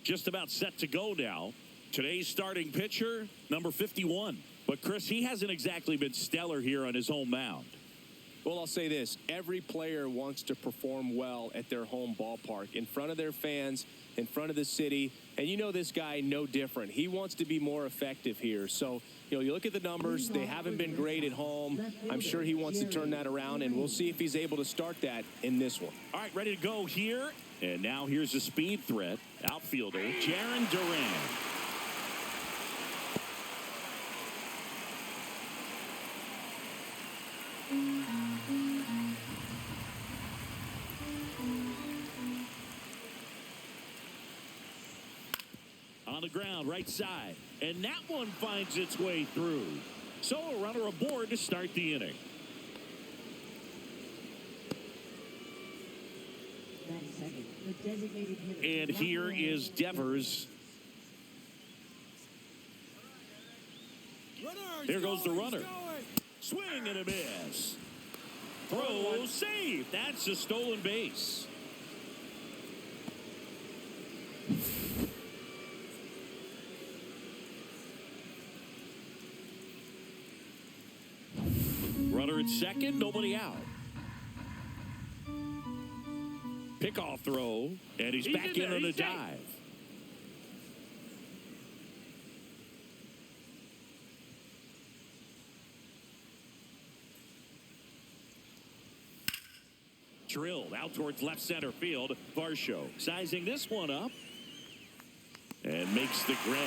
Just about set to go now. Today's starting pitcher, number 51. But, Chris, he hasn't exactly been stellar here on his home mound. Well, I'll say this. Every player wants to perform well at their home ballpark, in front of their fans, in front of the city. And you know this guy no different. He wants to be more effective here. So, you look at the numbers. They haven't been great at home. I'm sure he wants to turn that around, and we'll see if he's able to start that in this one. All right, ready to go here. And now here's a speed threat. Outfielder, Jarren Duran. On the ground, right side. And that one finds its way through. So a runner aboard to start the inning. And here is Devers. Here goes the runner. Swing and a miss. Throw, save. That's a stolen base. Runner at second, nobody out. Pickoff throw, and he's back in on a dive. Drilled out towards left center field. Varsho sizing this one up and makes the grab.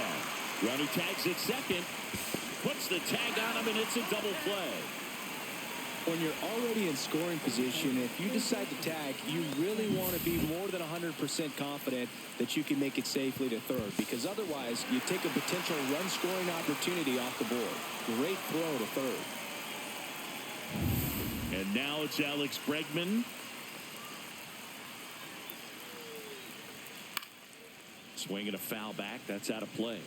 Runner tags at second, puts the tag on him, and it's a double play. When you're already in scoring position, if you decide to tag, you really want to be more than 100% confident that you can make it safely to third, because otherwise you take a potential run-scoring opportunity off the board. Great throw to third. And now it's Alex Bregman. Swinging a foul back. That's out of play.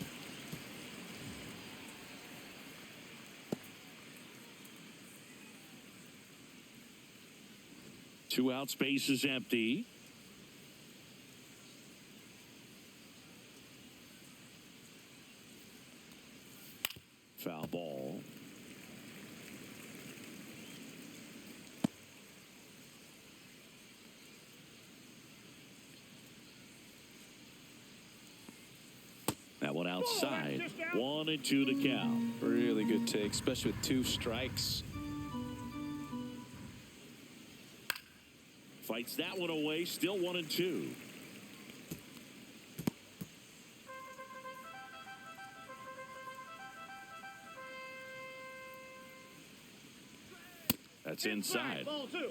Two out, space is empty. Foul ball. That one outside. 1-2 to count. Really good take, especially with 2 strikes. Fights that one away, still 1-2. That's inside. Ball 2.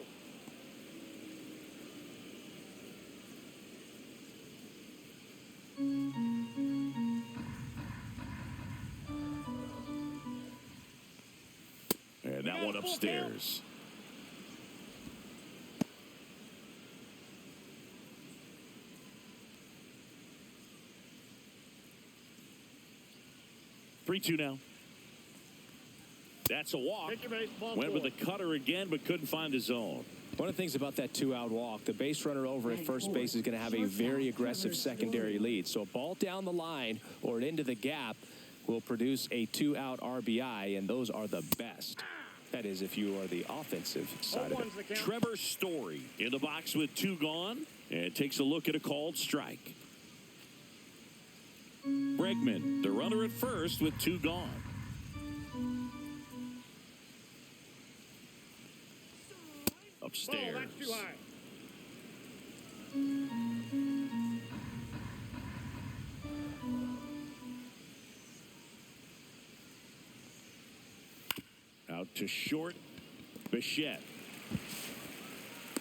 And that one upstairs. Three-two now. That's a walk. Went with a cutter again, but couldn't find his zone. One of the things about that 2-out walk, the base runner over at first base is going to have a very aggressive secondary lead. So a ball down the line or into the gap will produce a 2-out RBI, and those are the best. That is, if you are the offensive side of it. Trevor Story in the box with 2 gone, and takes a look at a called strike. Bregman, the runner at first with 2 gone. Upstairs. Oh, that's too high. Out to short. Bichette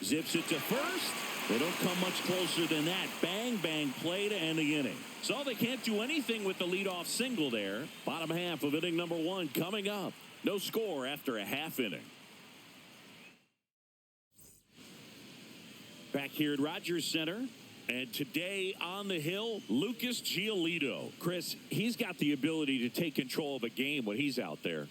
zips it to first. They don't come much closer than that. Bang, bang play to end the inning. So they can't do anything with the leadoff single there. Bottom half of inning number 1 coming up. No score after a half inning. Back here at Rogers Center. And today on the hill, Lucas Giolito. Chris, he's got the ability to take control of a game when he's out there.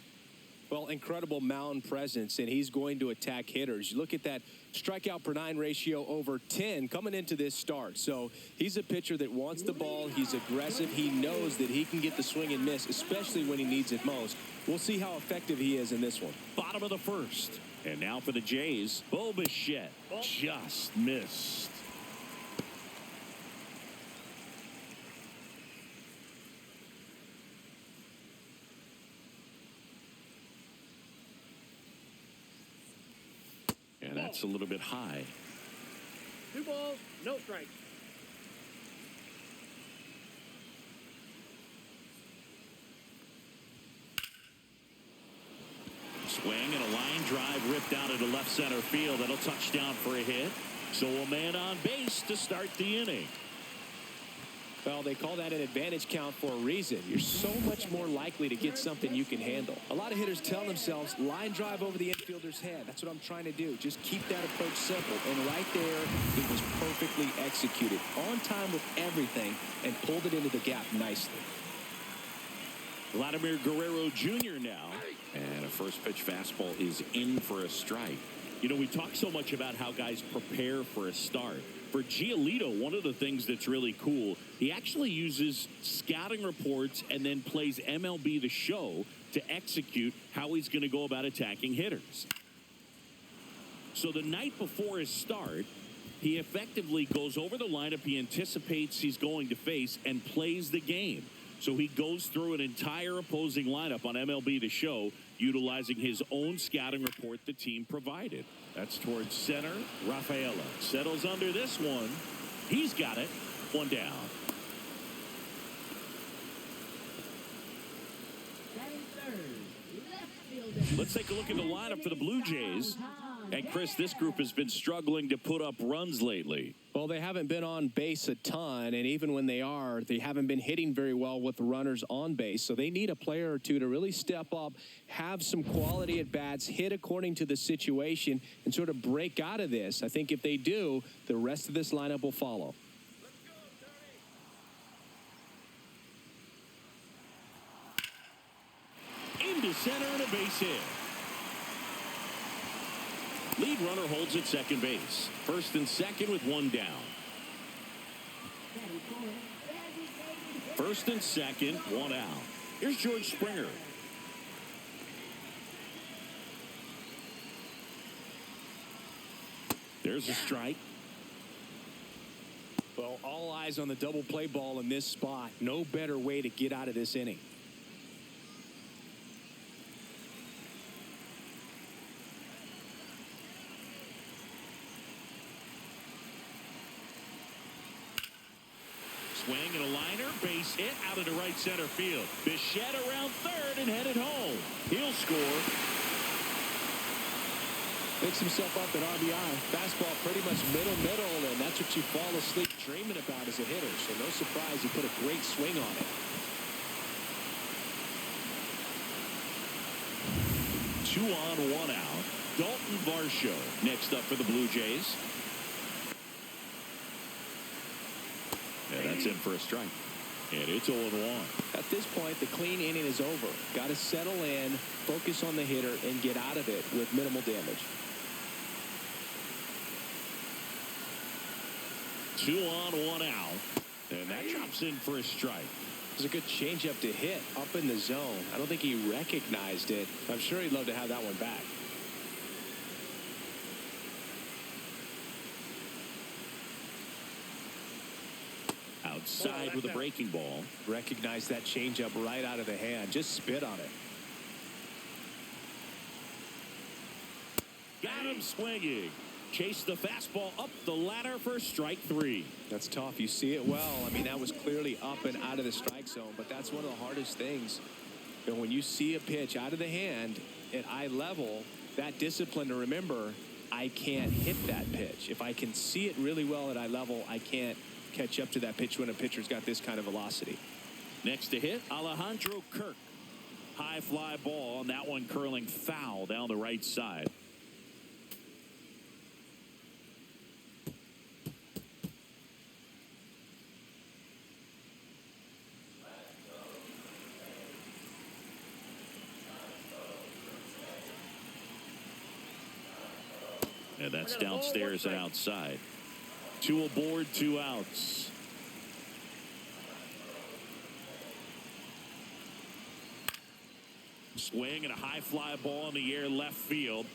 Well, incredible mound presence, and he's going to attack hitters. You look at that strikeout per 9 ratio over 10 coming into this start. So he's a pitcher that wants the ball. He's aggressive. He knows that he can get the swing and miss, especially when he needs it most. We'll see how effective he is in this one. Bottom of the first. And now for the Jays, Bo Bichette just missed. And that's a little bit high. 2 balls, no strikes. Swing and a line drive ripped out into left center field. That'll touch down for a hit. So a man on base to start the inning. Well, they call that an advantage count for a reason. You're so much more likely to get something you can handle. A lot of hitters tell themselves, line drive over the infielder's head. That's what I'm trying to do. Just keep that approach simple. And right there, it was perfectly executed. On time with everything and pulled it into the gap nicely. Vladimir Guerrero Jr. now. And a first pitch fastball is in for a strike. You know, we talk so much about how guys prepare for a start. For Giolito, one of the things that's really cool, he actually uses scouting reports and then plays MLB The Show to execute how he's going to go about attacking hitters. So the night before his start, he effectively goes over the lineup he anticipates he's going to face and plays the game. So he goes through an entire opposing lineup on MLB The Show, utilizing his own scouting report the team provided. That's towards center. Rafaela settles under this one. He's got it. 1 down. Let's take a look at the lineup for the Blue Jays. And Chris, this group has been struggling to put up runs lately. Well, they haven't been on base a ton, and even when they are, they haven't been hitting very well with runners on base. So they need a player or two to really step up, have some quality at bats, hit according to the situation, and sort of break out of this. I think if they do, the rest of this lineup will follow. Into center and a base hit. Lead runner holds at second base. First and second with 1 down. First and second, 1 out. Here's George Springer. There's a strike. Well, all eyes on the double play ball in this spot. No better way to get out of this inning. Swing and a liner, base hit out into right center field. Bichette around third and headed home. He'll score. Picks himself up at RBI. Fastball pretty much middle, and that's what you fall asleep dreaming about as a hitter. So no surprise he put a great swing on it. 2 on, 1 out. Dalton Varsho next up for the Blue Jays. And that's in for a strike. And it's 0-1. At this point, the clean inning is over. Got to settle in, focus on the hitter, and get out of it with minimal damage. 2 on, 1 out. And that drops in for a strike. It was a good changeup to hit up in the zone. I don't think he recognized it. I'm sure he'd love to have that one back. Outside with a breaking ball. Recognized that changeup right out of the hand. Just spit on it. Got him swinging. Chased the fastball up the ladder for strike 3. That's tough. You see it well. I mean, that was clearly up and out of the strike zone, but that's one of the hardest things. You know, when you see a pitch out of the hand at eye level, that discipline to remember, I can't hit that pitch. If I can see it really well at eye level, I can't catch up to that pitch when a pitcher's got this kind of velocity. Next to hit, Alejandro Kirk. High fly ball, and that one curling foul down the right side. And that's downstairs and outside. 2 aboard, 2 outs. Swing and a high fly ball in the air left field.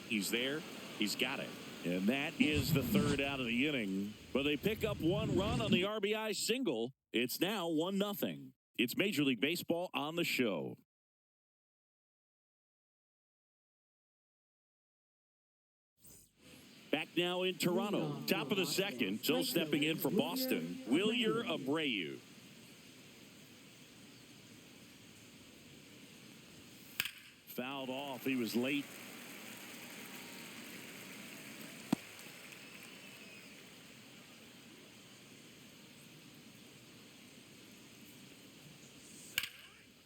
He's there. He's got it. And that is the 3rd out of the inning. But they pick up 1 run on the RBI single. It's now 1-0. It's Major League Baseball on the show. Back now in Toronto. Top of the 2nd. Still stepping in for Boston. Wilyer Abreu. Fouled off. He was late.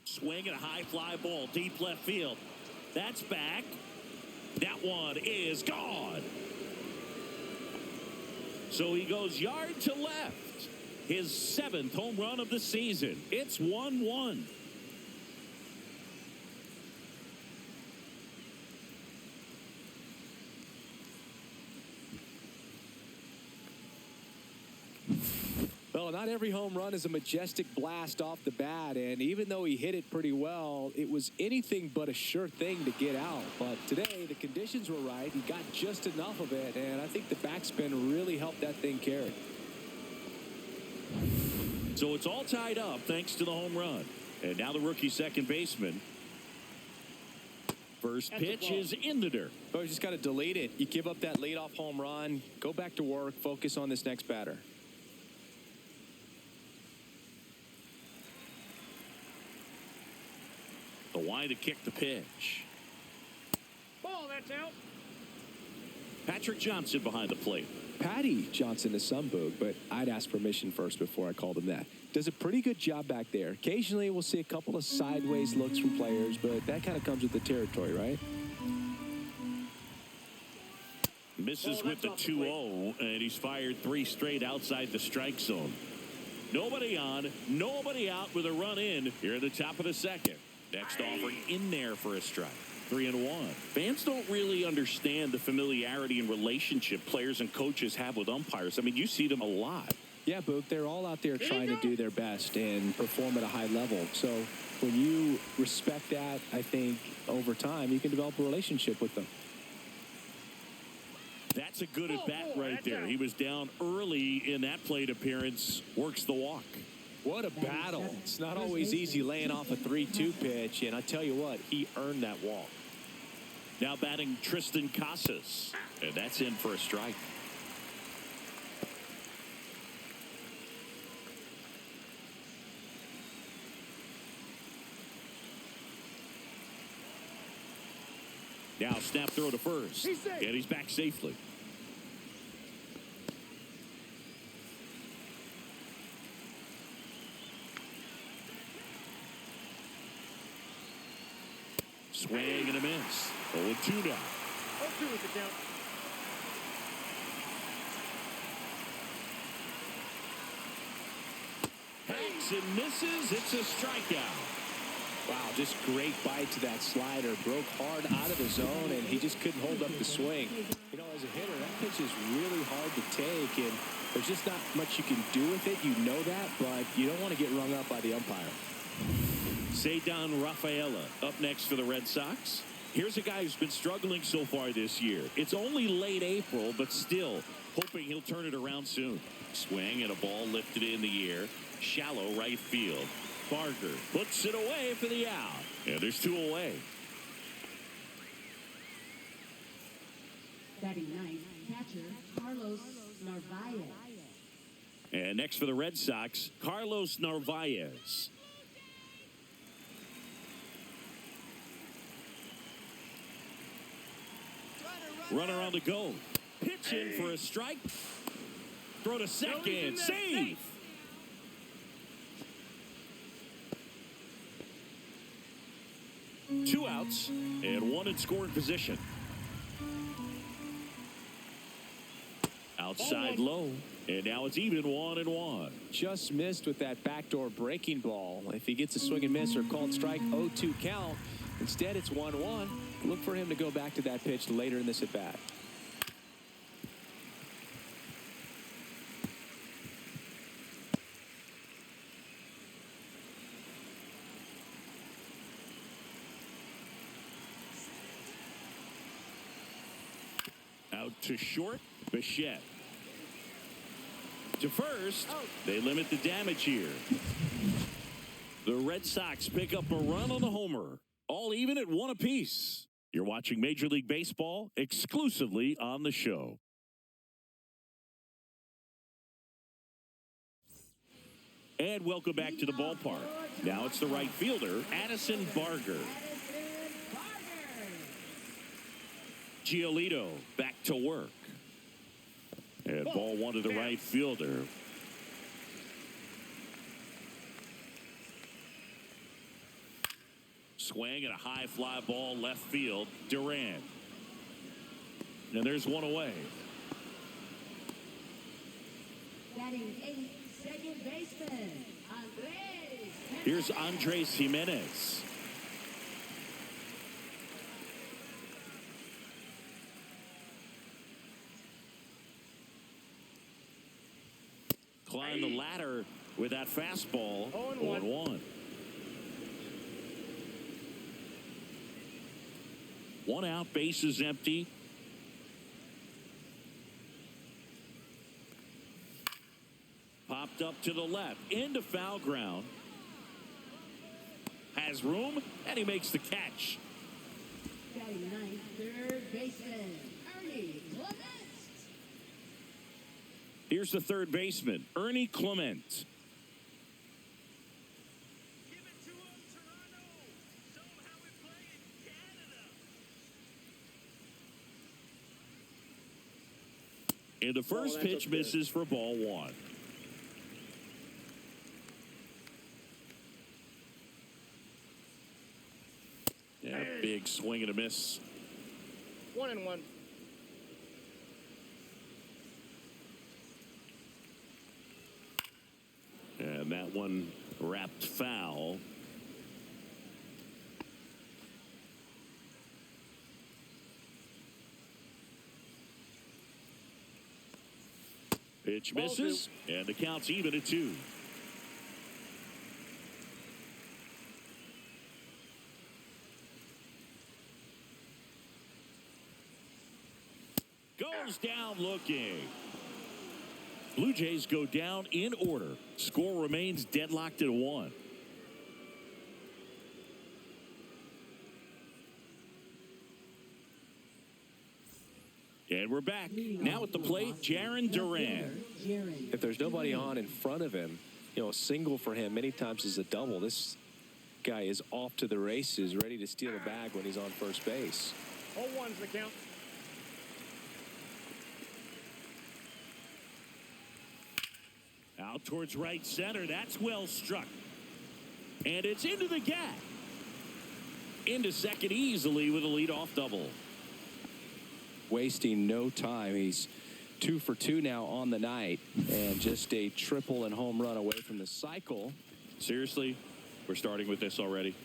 Swing and a high fly ball deep left field. That's back. That one is gone. So he goes yard to left. His 7th home run of the season. It's 1-1. Well, not every home run is a majestic blast off the bat, and even though he hit it pretty well, it was anything but a sure thing to get out. But today, the conditions were right. He got just enough of it, and I think the backspin really helped that thing carry. So it's all tied up thanks to the home run. And now the rookie second baseman. First pitch is in the dirt. Oh, you just got to delete it. You give up that leadoff home run, go back to work, focus on this next batter. The wide to kick the pitch. Ball, that's out. Patrick Johnson behind the plate. Patty Johnson is some boog, but I'd ask permission first before I called him that. Does a pretty good job back there. Occasionally we'll see a couple of sideways looks from players, but that kind of comes with the territory, right? Misses with the 2-0, and he's fired 3 straight outside the strike zone. Nobody on, nobody out with a run in here at the top of the 2nd. Next offering in there for a strike. 3-1. Fans don't really understand the familiarity and relationship players and coaches have with umpires. I mean, you see them a lot. Yeah, Boog, they're all out there trying to do their best and perform at a high level. So when you respect that, I think over time you can develop a relationship with them. That's a good at bat right there. He was down early in that plate appearance. Works the walk. What a battle. It's not always easy laying off a 3-2 pitch, and I tell you what, he earned that walk. Now batting Tristan Casas, and that's in for a strike. Now snap throw to first, and he's back safely. Swing and a miss. 0-2 now. 0-2 with the count. Hacks and misses. It's a strikeout. Wow, just great bite to that slider. Broke hard out of the zone, and he just couldn't hold up the swing. You know, as a hitter, that pitch is really hard to take, and there's just not much you can do with it. You know that, but you don't want to get rung up by the umpire. Cedar Rafaela up next for the Red Sox. Here's a guy who's been struggling so far this year. It's only late April, but still hoping he'll turn it around soon. Swing and a ball lifted in the air. Shallow right field. Barker puts it away for the out. Yeah, there's 2 away. Batting ninth, catcher Carlos Narvaez. And next for the Red Sox, Carlos Narvaez. Runner on the go. Pitch in for a strike. Throw to second. Save. Two outs and one in scoring position. Outside low. And now it's even 1-1. Just missed with that backdoor breaking ball. If he gets a swing and miss or called strike, 0-2 count. Instead, it's 1-1. Look for him to go back to that pitch later in this at-bat. Out to short, Bichette. To first, they limit the damage here. The Red Sox pick up a run on the homer. All even at 1 apiece. You're watching Major League Baseball exclusively on the show. And welcome back to the ballpark. Now it's the right fielder, Addison Barger. Giolito back to work. And ball 1 to the right fielder. Swing and a high fly ball left field. Durant. And there's 1 away. Batting 8, second baseman, Andres. Here's Andres Jimenez. Climb the ladder with that fastball. 0-1. 1 out, bases empty. Popped up to the left, into foul ground. Has room, and he makes the catch. Batting 9th, third baseman, Ernie Clement. Here's the third baseman, Ernie Clement. And the first pitch misses for ball 1. Yeah, big swing and a miss. 1-1. And that one wrapped foul. Pitch misses, and the count's even at 2. Goes down looking. Blue Jays go down in order. Score remains deadlocked at 1. And we're back. Now at the plate, Jarren Duran. If there's nobody on in front of him, you know, a single for him many times is a double. This guy is off to the races, ready to steal a bag when he's on first base. 0-1's the count. Out towards right center. That's well struck. And it's into the gap. Into second easily with a leadoff double. Wasting no time. He's 2 for 2 now on the night, and just a triple and home run away from the cycle. Seriously, we're starting with this already.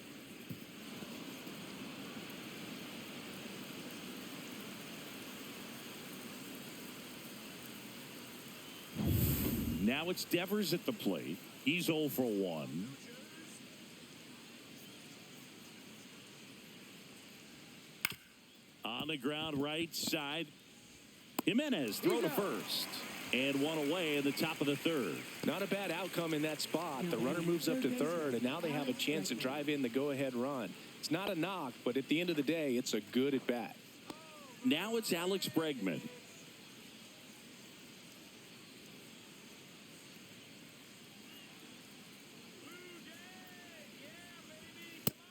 Now it's Devers at the plate. He's 0 for 1. On the ground right side. Jimenez throw to first. And 1 away in the top of the 3rd. Not a bad outcome in that spot. The runner moves up to 3rd, and now they have a chance to drive in the go-ahead run. It's not a knock, but at the end of the day, it's a good at-bat. Now it's Alex Bregman.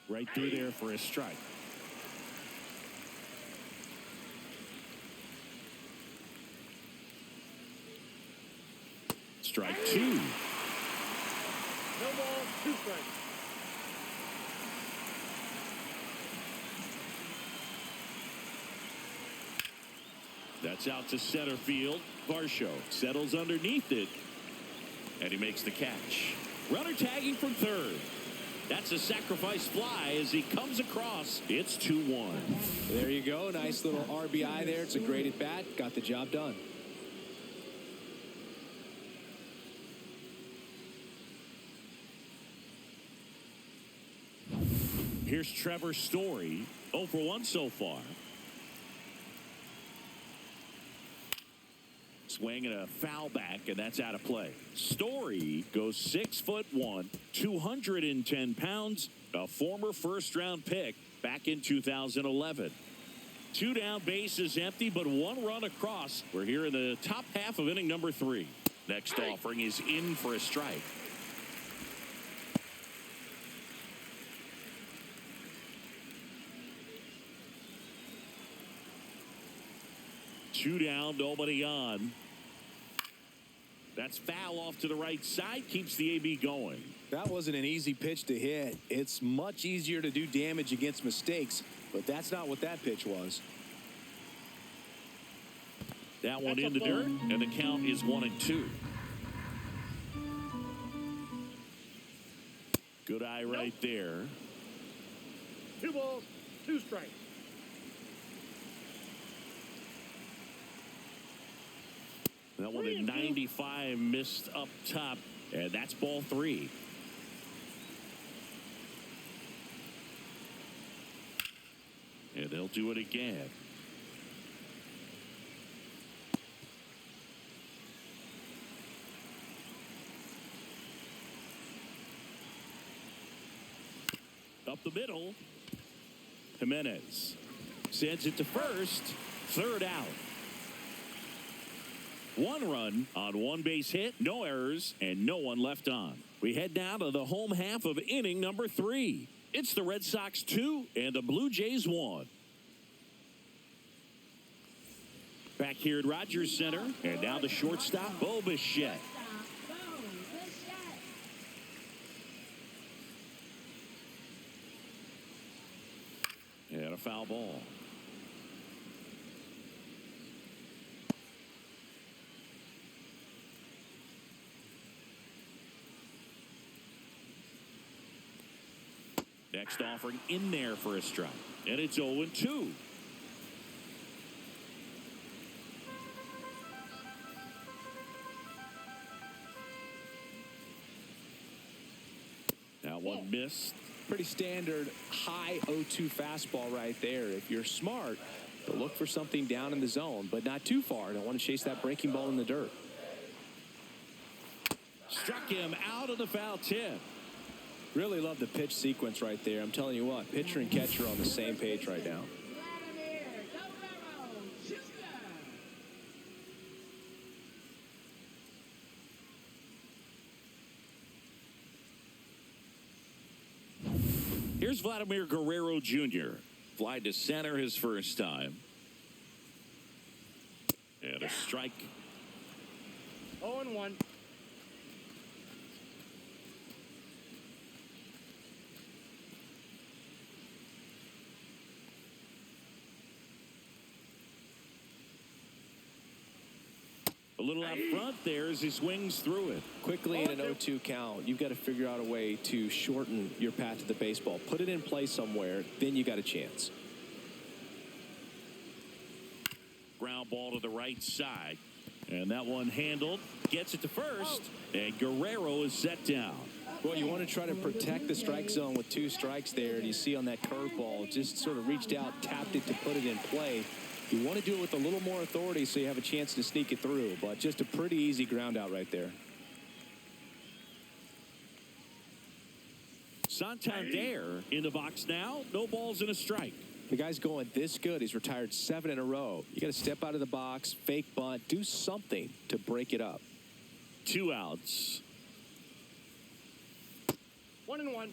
Right through there for a strike. Strike 2. No ball, 2 strikes. That's out to center field. Varsho settles underneath it. And he makes the catch. Runner tagging from 3rd. That's a sacrifice fly as he comes across. It's 2-1. There you go. Nice little RBI there. It's a great at-bat. Got the job done. Here's Trevor Story. 0 for 1 so far. Swing and a foul back, and that's out of play. Story goes 6'1", 210 pounds, a former first-round pick back in 2011. 2 down, bases empty, but 1 run across. We're here in the top half of inning number 3. Next offering is in for a strike. Two down, nobody on. That's foul off to the right side, keeps the AB going. That wasn't an easy pitch to hit. It's much easier to do damage against mistakes, but that's not what that pitch was. That one in the dirt, and the count is 1-2. Good eye right there. 2 balls, 2 strikes. That one at 95 missed up top, and that's ball 3. And they'll do it again. Up the middle. Jimenez sends it to first. 3rd out. 1 run on 1 base hit, no errors, and no one left on. We head now to the home half of inning number 3. It's the Red Sox 2 and the Blue Jays 1. Back here at Rogers Center, and now the shortstop, Bo Bichette. And a foul ball. Next offering in there for a strike. And it's 0-2. That one missed. Pretty standard high 0-2 fastball right there. If you're smart, to look for something down in the zone, but not too far. Don't want to chase that breaking ball in the dirt. Struck him out of the foul tip. Really love the pitch sequence right there. I'm telling you what, pitcher and catcher are on the same page right now. Here's Vladimir Guerrero Jr. Fly to center his first time. And a strike. 0-1. A little out front there as he swings through it. Quickly in an 0-2 count, you've got to figure out a way to shorten your path to the baseball. Put it in play somewhere, then you got a chance. Ground ball to the right side. And that one handled. Gets it to first. And Guerrero is set down. Well, you want to try to protect the strike zone with 2 strikes there. And you see on that curveball, just sort of reached out, tapped it to put it in play. You want to do it with a little more authority so you have a chance to sneak it through, but just a pretty easy ground out right there. Santander in the box now. No balls and a strike. The guy's going this good. He's retired 7 in a row. You got to step out of the box, fake bunt, do something to break it up. 2 outs. 1-1.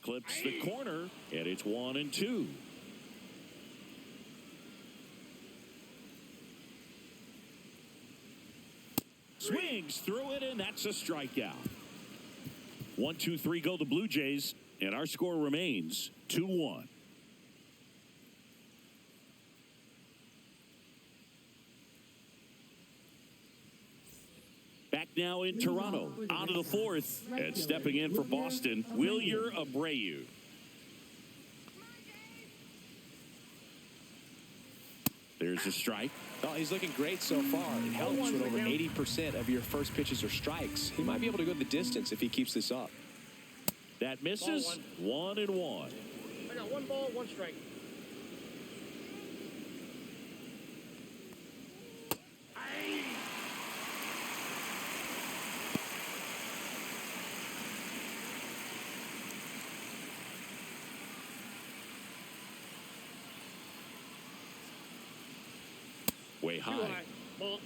Clips the corner, and it's 1-2. Swings through it, and that's a strikeout. 1-2-3 go the Blue Jays, and our score remains 2-1. Back now in Toronto, out of the 4th, and stepping in for Boston, Wilyer Abreu. There's a strike. Oh, he's looking great so far. It helps when over 80% of your first pitches are strikes. He might be able to go the distance if he keeps this up. That misses. 1-1. I got 1 ball, 1 strike. Way high. Too high. Ball.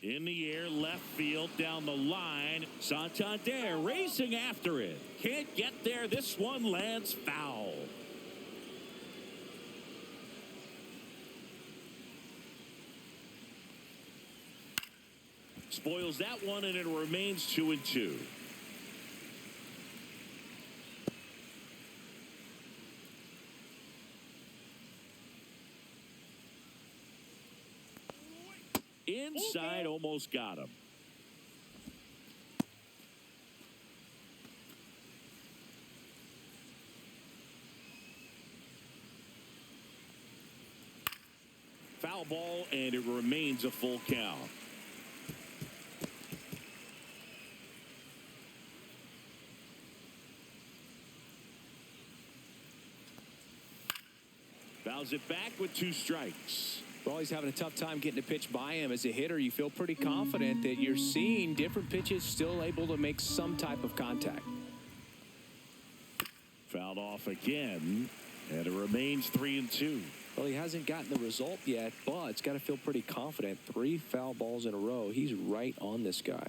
In the air, left field, down the line. Santander racing after it. Can't get there. This one lands foul. Spoils that one, and it remains 2-2. Inside, almost got him. Foul ball, and it remains a full count. Fouls it back with 2 strikes. Well, he's having a tough time getting a pitch by him. As a hitter, you feel pretty confident that you're seeing different pitches still able to make some type of contact. Fouled off again, and it remains 3-2. Well, he hasn't gotten the result yet, but it's got to feel pretty confident. 3 foul balls in a row. He's right on this guy.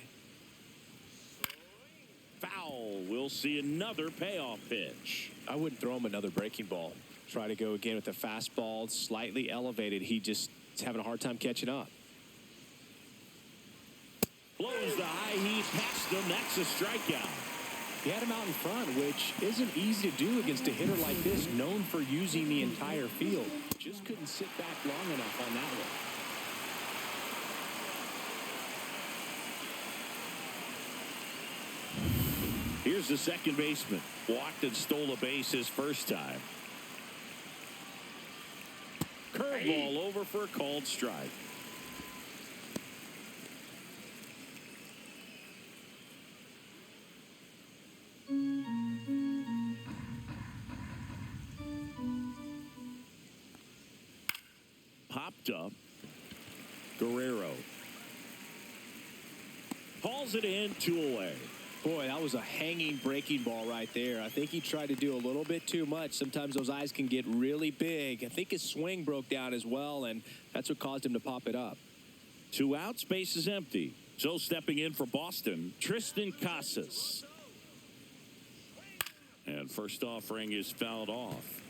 Foul. We'll see another payoff pitch. I wouldn't throw him another breaking ball. Try to go again with the fastball, slightly elevated. He just is having a hard time catching up. Blows the high heat past him. That's a strikeout. He had him out in front, which isn't easy to do against a hitter like this, known for using the entire field. Just couldn't sit back long enough on that one. Here's the second baseman. Walked and stole a base his first time. Curveball over for a called strike. Popped up. Guerrero hauls it in, 2 away. Boy, that was a hanging breaking ball right there. I think he tried to do a little bit too much. Sometimes those eyes can get really big. I think his swing broke down as well, and that's what caused him to pop it up. 2 outs, base is empty. So stepping in for Boston, Tristan Casas. And first offering is fouled off.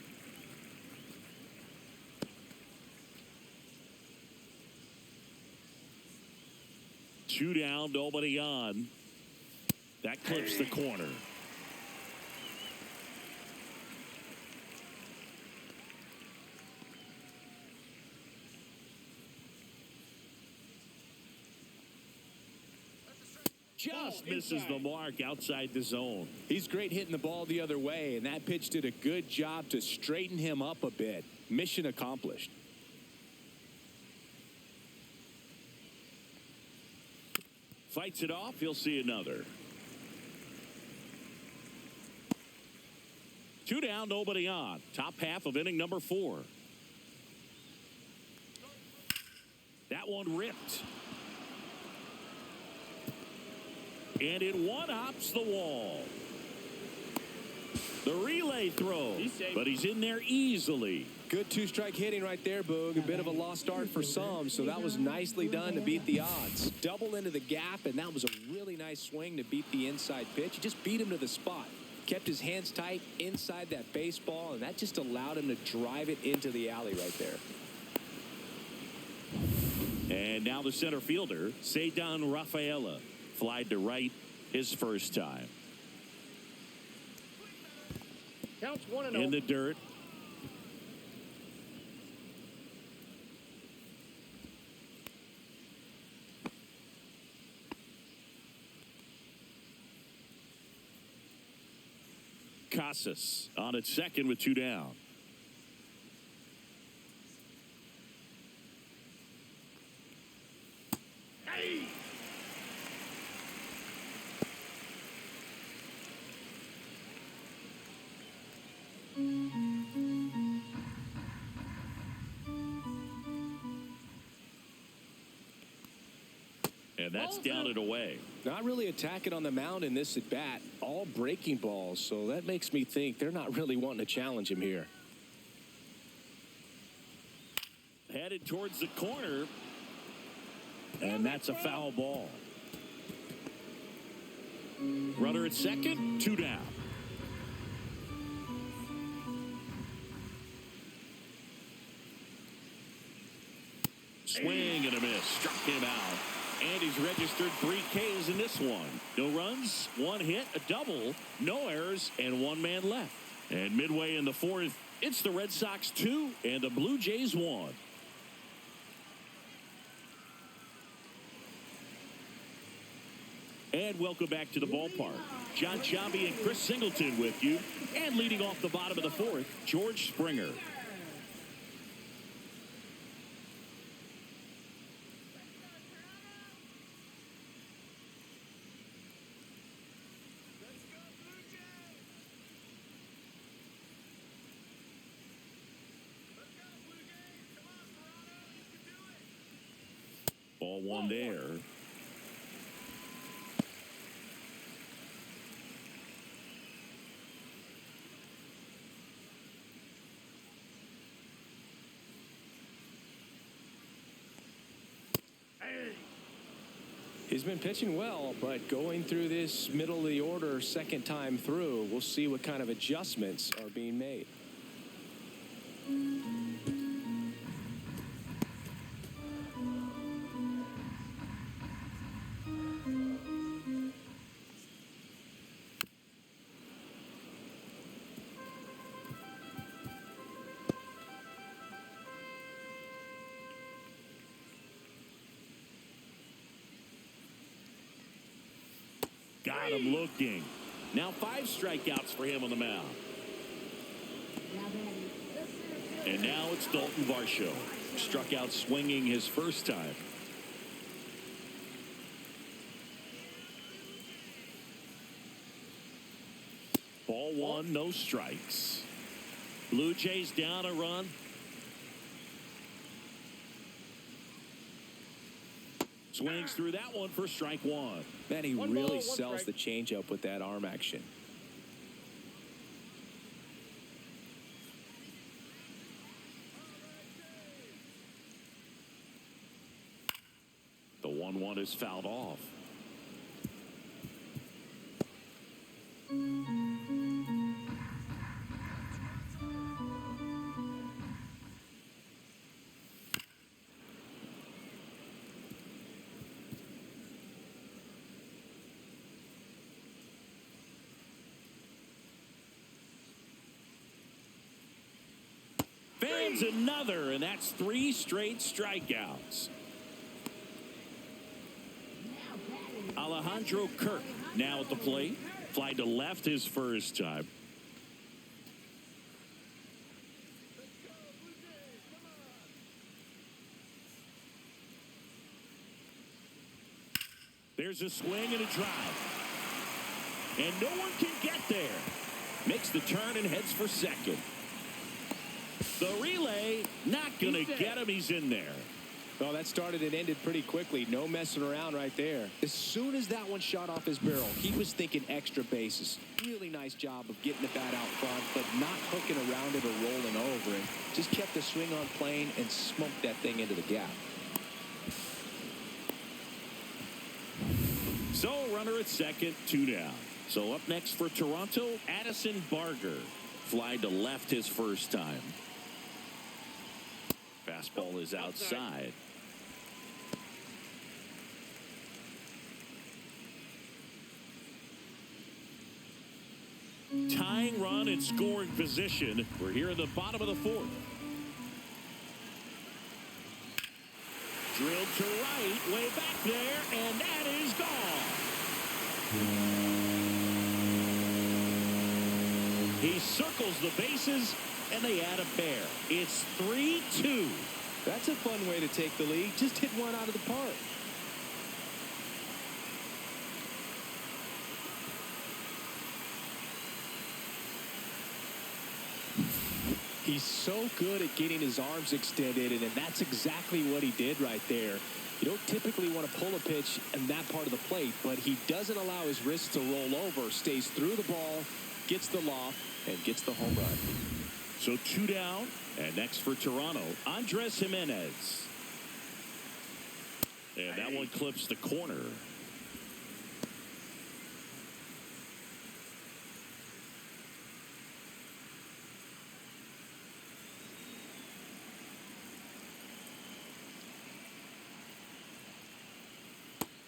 Two down, nobody on. That clips the corner. Just misses the mark outside the zone. He's great hitting the ball the other way, and that pitch did a good job to straighten him up a bit. Mission accomplished. Fights it off. He'll see another. 2 down, nobody on. Top half of inning number 4. That one ripped. And it one-hops the wall. The relay throw, but he's in there easily. Good 2-strike hitting right there, Boog. A bit of a lost start for some, so that was nicely done to beat the odds. Double into the gap, and that was a really nice swing to beat the inside pitch. He just beat him to the spot. Kept his hands tight inside that baseball, and that just allowed him to drive it into the alley right there. And now the center fielder, Ceddanne Rafaela, flied to right his first time. Counts 1-0. In the dirt. Casas on at second with 2 down. And that's down and away. Not really attacking on the mound in this at bat. All breaking balls. So that makes me think they're not really wanting to challenge him here. Headed towards the corner. And that's a foul ball. Runner at second, 2 down. Swing and a miss. Struck him out. And he's registered 3 Ks in this one. No runs, 1 hit, a double, no errors, and 1 man left. And midway in the 4th, it's the Red Sox 2 and the Blue Jays 1. And welcome back to the ballpark. John Chambi and Chris Singleton with you. And leading off the bottom of the 4th, George Springer. Ball 1 there. He's been pitching well, but going through this middle of the order second time through, we'll see what kind of adjustments are being made. Got him looking. Now 5 strikeouts for him on the mound. And now it's Dalton Varsho. Struck out swinging his first time. Ball 1, no strikes. Blue Jays down a run. Swings through that one for strike 1. Man, he really sells the changeup with that arm action. The 1-1 is fouled off. Fans another, and that's 3 straight strikeouts. Alejandro Kirk now at the plate. Fly to left his first time. There's a swing and a drive. And no one can get there. Makes the turn and heads for second. The relay, not going to get him. He's in there. Well, that started and ended pretty quickly. No messing around right there. As soon as that one shot off his barrel, he was thinking extra bases. Really nice job of getting the bat out front, but not hooking around it or rolling over it. Just kept the swing on plane and smoked that thing into the gap. So, runner at second, 2 down. So, up next for Toronto, Addison Barger. Fly to left his first time. Fastball is outside. Tying run in scoring position. We're here in the bottom of the 4th. Drilled to right, way back there, and that is gone. He circles the bases, and they add a pair. It's 3-2. That's a fun way to take the lead. Just hit one out of the park. He's so good at getting his arms extended, and that's exactly what he did right there. You don't typically want to pull a pitch in that part of the plate, but he doesn't allow his wrist to roll over, stays through the ball, gets the loft, and gets the home run. So 2 down, and next for Toronto, Andres Jimenez. And that one clips the corner.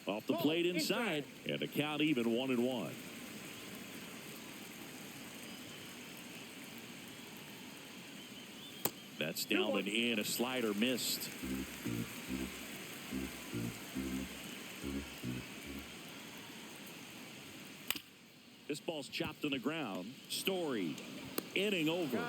Off the plate inside, and the count even 1-1. That's down and in. A slider missed. This ball's chopped on the ground. Story. Inning over.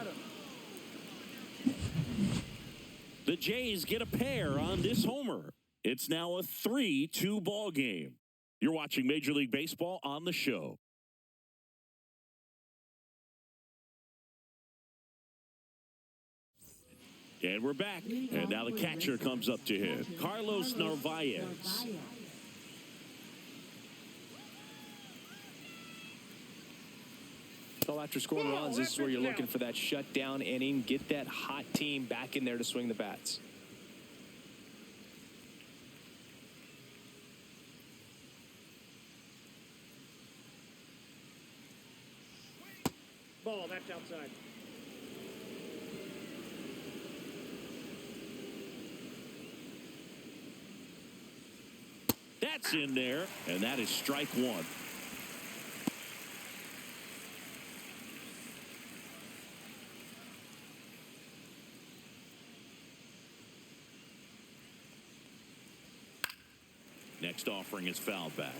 The Jays get a pair on this homer. It's now a 3-2 ball game. You're watching Major League Baseball on the show. And we're back. And now the catcher comes up to him. Carlos Narvaez. So after scoring runs, this is where you're looking for that shutdown inning. Get that hot team back in there to swing the bats. Ball, that's outside. That's in there, and that is strike one. Next offering is fouled back.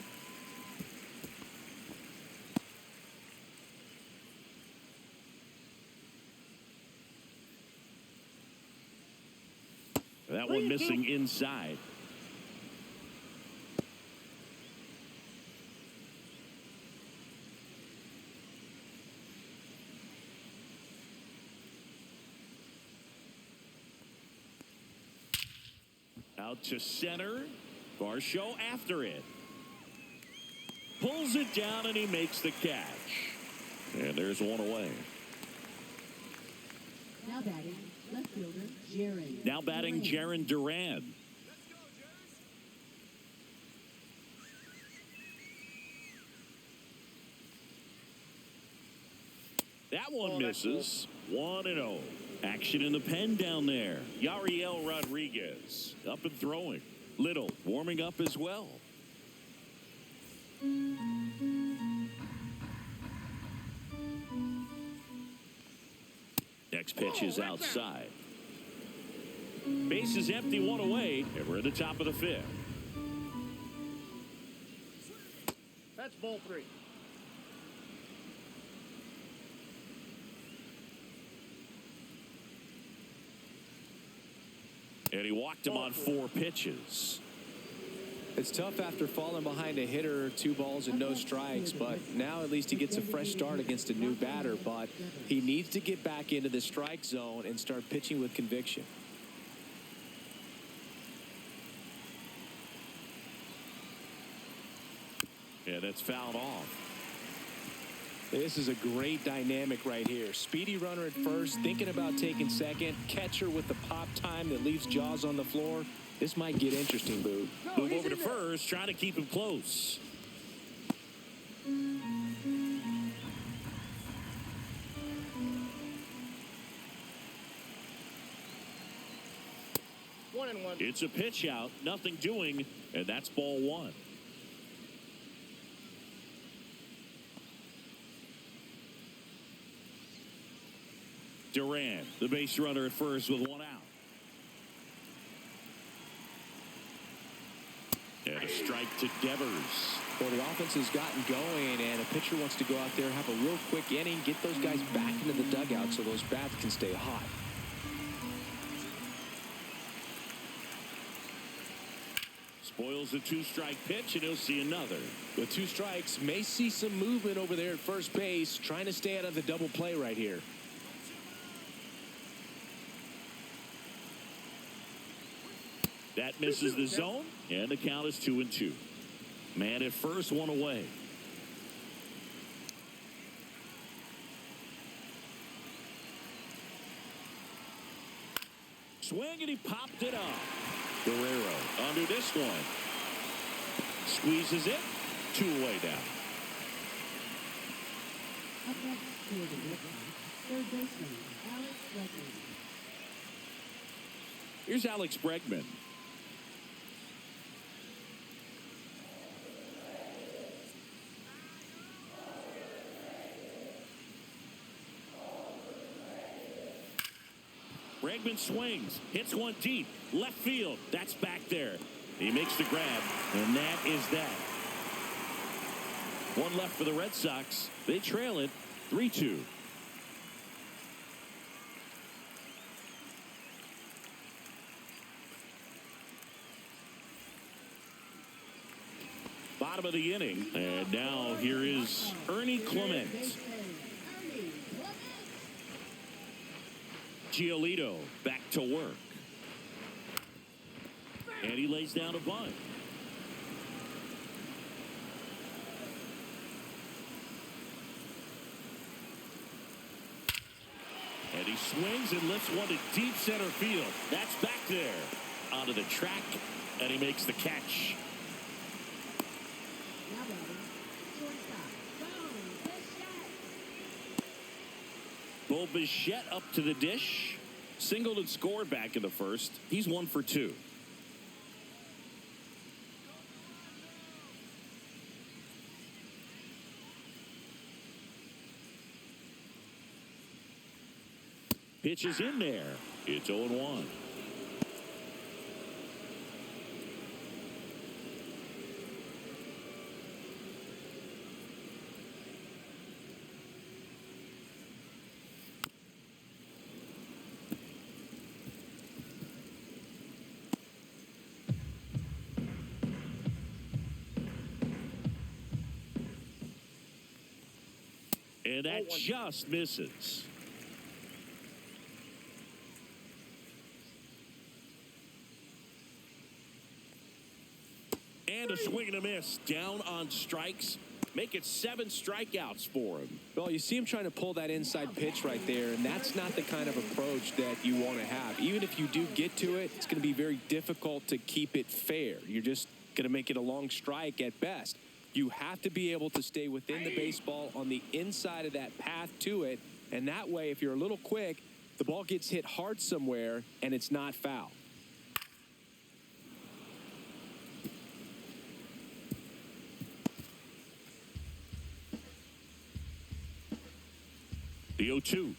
That one missing inside. Out to center. Varsho after it. Pulls it down and he makes the catch. And there's one away. Now batting, left fielder, Jaron. Now batting Jaron Duran. That one misses. 1-0. Action in the pen down there. Yariel Rodriguez up and throwing. Little warming up as well. Next pitch is outside. Base is empty, one away, and we're at the top of the fifth. That's ball 3. And he walked him on 4 pitches. It's tough after falling behind a hitter, 2 balls and no strikes, but now at least he gets a fresh start against a new batter, but he needs to get back into the strike zone and start pitching with conviction. Yeah, that's fouled off. This is a great dynamic right here. Speedy runner at first, thinking about taking second. Catcher with the pop time that leaves Jaws on the floor. This might get interesting, Boo. Move over to first, trying to keep him close. One and one. It's a pitch out, nothing doing, and that's ball 1. Duran, the base runner at first with 1 out. And a strike to Devers. Well, the offense has gotten going, and a pitcher wants to go out there, have a real quick inning, get those guys back into the dugout so those bats can stay hot. Spoils the 2-strike pitch, and he'll see another. With 2 strikes, may see some movement over there at first base, trying to stay out of the double play right here. That misses the zone, and the count is 2-2. Man at first, one away. Swing, and he popped it off. Guerrero under this one. Squeezes it. 2 away now. Up next to the third baseman, Alex Bregman. Here's Alex Bregman. Bregman swings, hits one deep, left field. That's back there. He makes the grab, and that is that. One left for the Red Sox. They trail it 3-2. Bottom of the inning, and now here is Ernie Clement. Giolito back to work. And he lays down a bunt. And he swings and lifts one to deep center field. That's back there. Onto the track, and he makes the catch. Now batting, shortstop, Bo Bichette up to the dish. Singled and scored back in the first. He's 1 for 2. Pitch is in there. It's 0-1. And that just misses. And a swing and a miss. Down on strikes. Make it 7 strikeouts for him. Well, you see him trying to pull that inside pitch right there, and that's not the kind of approach that you want to have. Even if you do get to it, it's going to be very difficult to keep it fair. You're just going to make it a long strike at best. You have to be able to stay within the baseball on the inside of that path to it, and that way, if you're a little quick, the ball gets hit hard somewhere, and it's not foul. The 0-2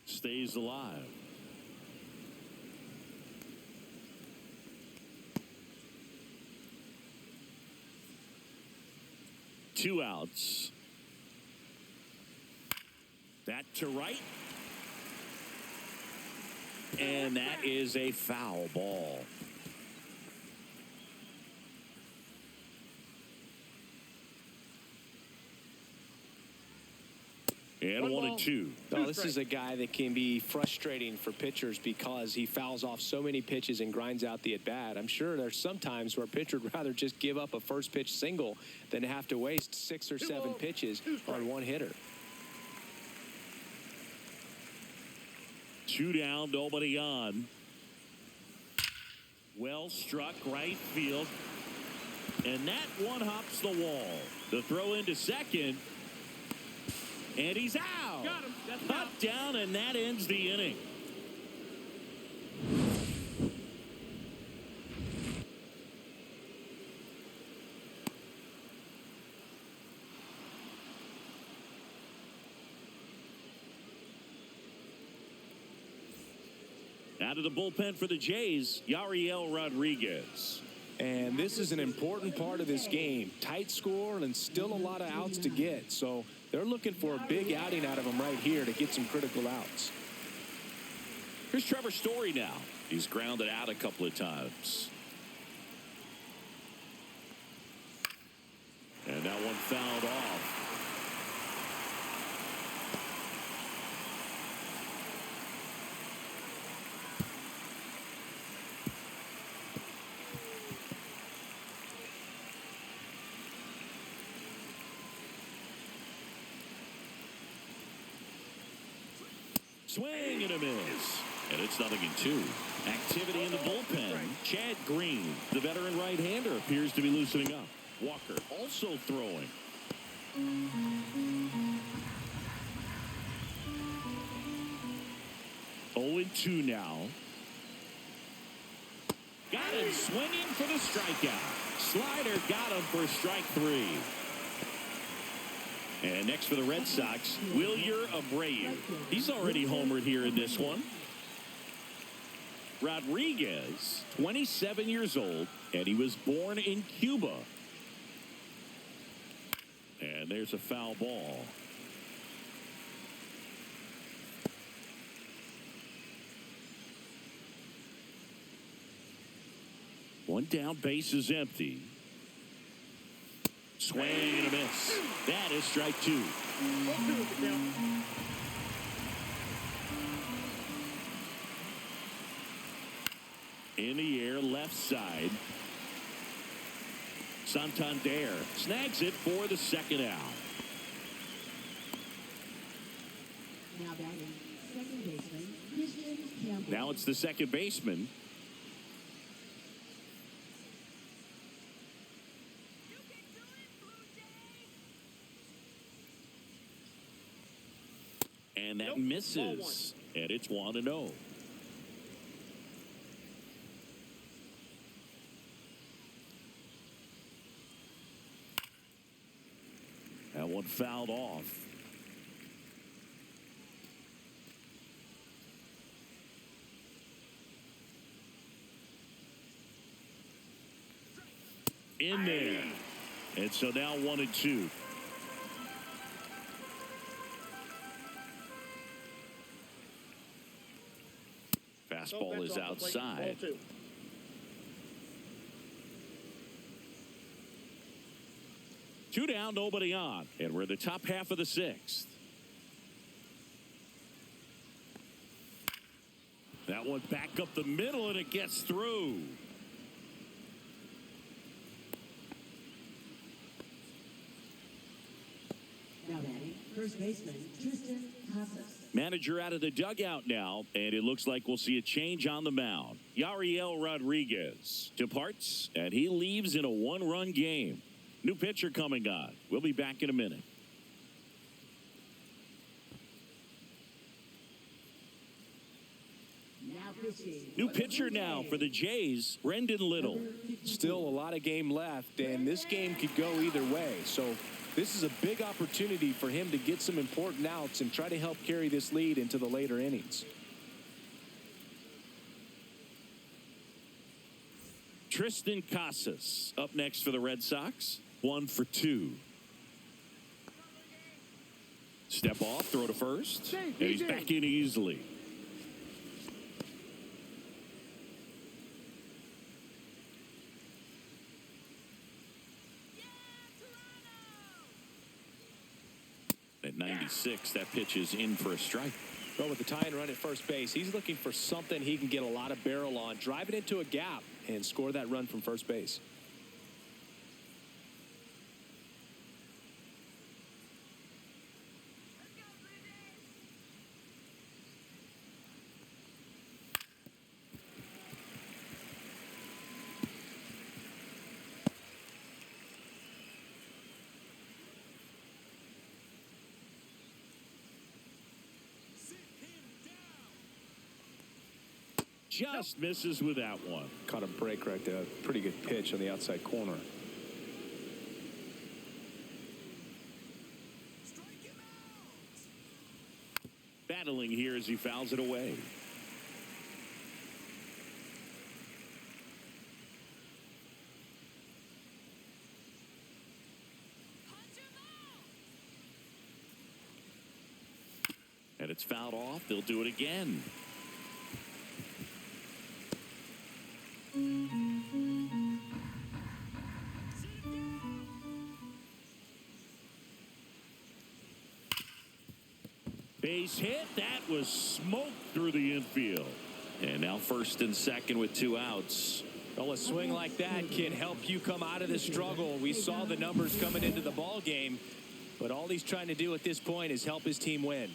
stays alive. Two outs. That to right. And that is a foul ball. And 1-2. Oh, this is a guy that can be frustrating for pitchers because he fouls off so many pitches and grinds out the at-bat. I'm sure there's some times where a pitcher would rather just give up a first pitch single than to have to waste 6 or 7 pitches on one hitter. 2 down, nobody on. Well struck right field. And that one hops the wall. The throw into second. And he's out. Got him. That's Up, down, and that ends the inning. Out of the bullpen for the Jays, Yariel Rodriguez. And this is an important part of this game. Tight score and still a lot of outs to get. So they're looking for a big outing out of him right here to get some critical outs. Here's Trevor Story now. He's grounded out a couple of times. And that one fouled off. Swing and a miss. And it's 0-2. Activity in the bullpen. Chad Green, the veteran right-hander, appears to be loosening up. Walker also throwing. 0-2 now. Got him swinging for the strikeout. Slider got him for strike 3. And next for the Red Sox, Wilyer Abreu. He's already homered here in this one. Rodriguez, 27 years old, and he was born in Cuba. And there's a foul ball. One down, base is empty. Swing and a miss. That is strike 2. In the air, left side. Santander snags it for the second out. Now batting, second baseman, Christian Campbell. Now it's the second baseman. And that misses. And it's 1-0. That one fouled off. In there. And so now 1-2. Fastball is outside. 2 down, nobody on. And we're in the top half of the 6th. That one back up the middle, and it gets through. Now batting, first baseman, Tristan Casas. Manager out of the dugout now, and it looks like we'll see a change on the mound. Yariel Rodriguez departs, and he leaves in a 1-run game. New pitcher coming on. We'll be back in a minute. New pitcher now for the Jays, Brendan Little. Still a lot of game left, and this game could go either way. So this is a big opportunity for him to get some important outs and try to help carry this lead into the later innings. Tristan Casas up next for the Red Sox. 1 for 2. Step off, throw to first, and he's back in easily. At 96, that pitch is in for a strike. Well, with the tying run at first base, he's looking for something he can get a lot of barrel on, drive it into a gap, and score that run from first base. Just misses with that one. Caught a break right there. Pretty good pitch on the outside corner. Battling here as he fouls it away. And it's fouled off. They'll do it again. Base hit. That was smoked through the infield. And now first and second with 2 outs. Well, a swing like that can help you come out of the struggle. We saw the numbers coming into the ball game, but all he's trying to do at this point is help his team win.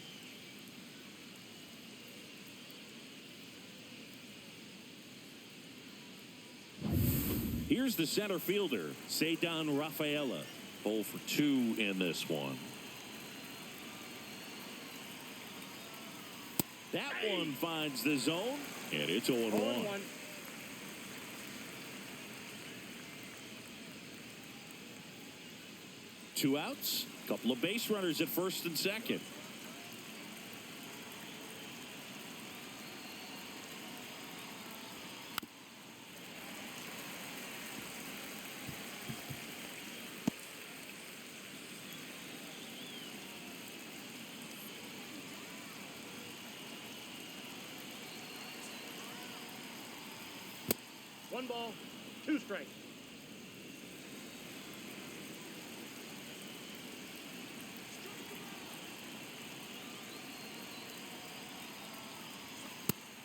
Here's the center fielder, Cedar Rafaela. 0 for 2 in this one. That one finds the zone, and it's 0-1. 0-1. Two outs, couple of base runners at first and second. One ball, two strikes.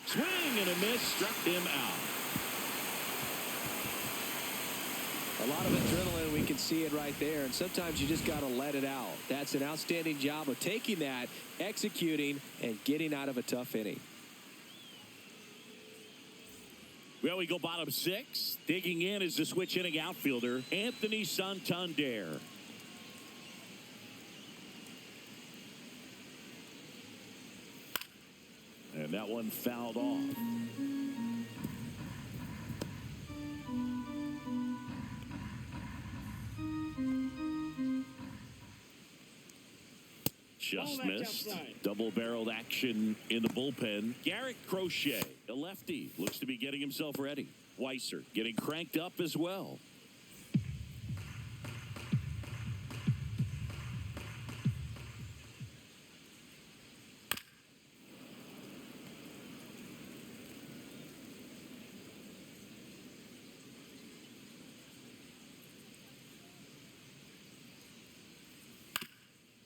Swing and a miss, struck him out. A lot of adrenaline, we can see it right there, and sometimes you just got to let it out. That's an outstanding job of taking that, executing, and getting out of a tough inning. Well, we go bottom 6. Digging in is the switch inning outfielder, Anthony Santander. And that one fouled off. Just missed. Double-barreled action in the bullpen. Garrett Crochet, a lefty, looks to be getting himself ready. Weiser getting cranked up as well.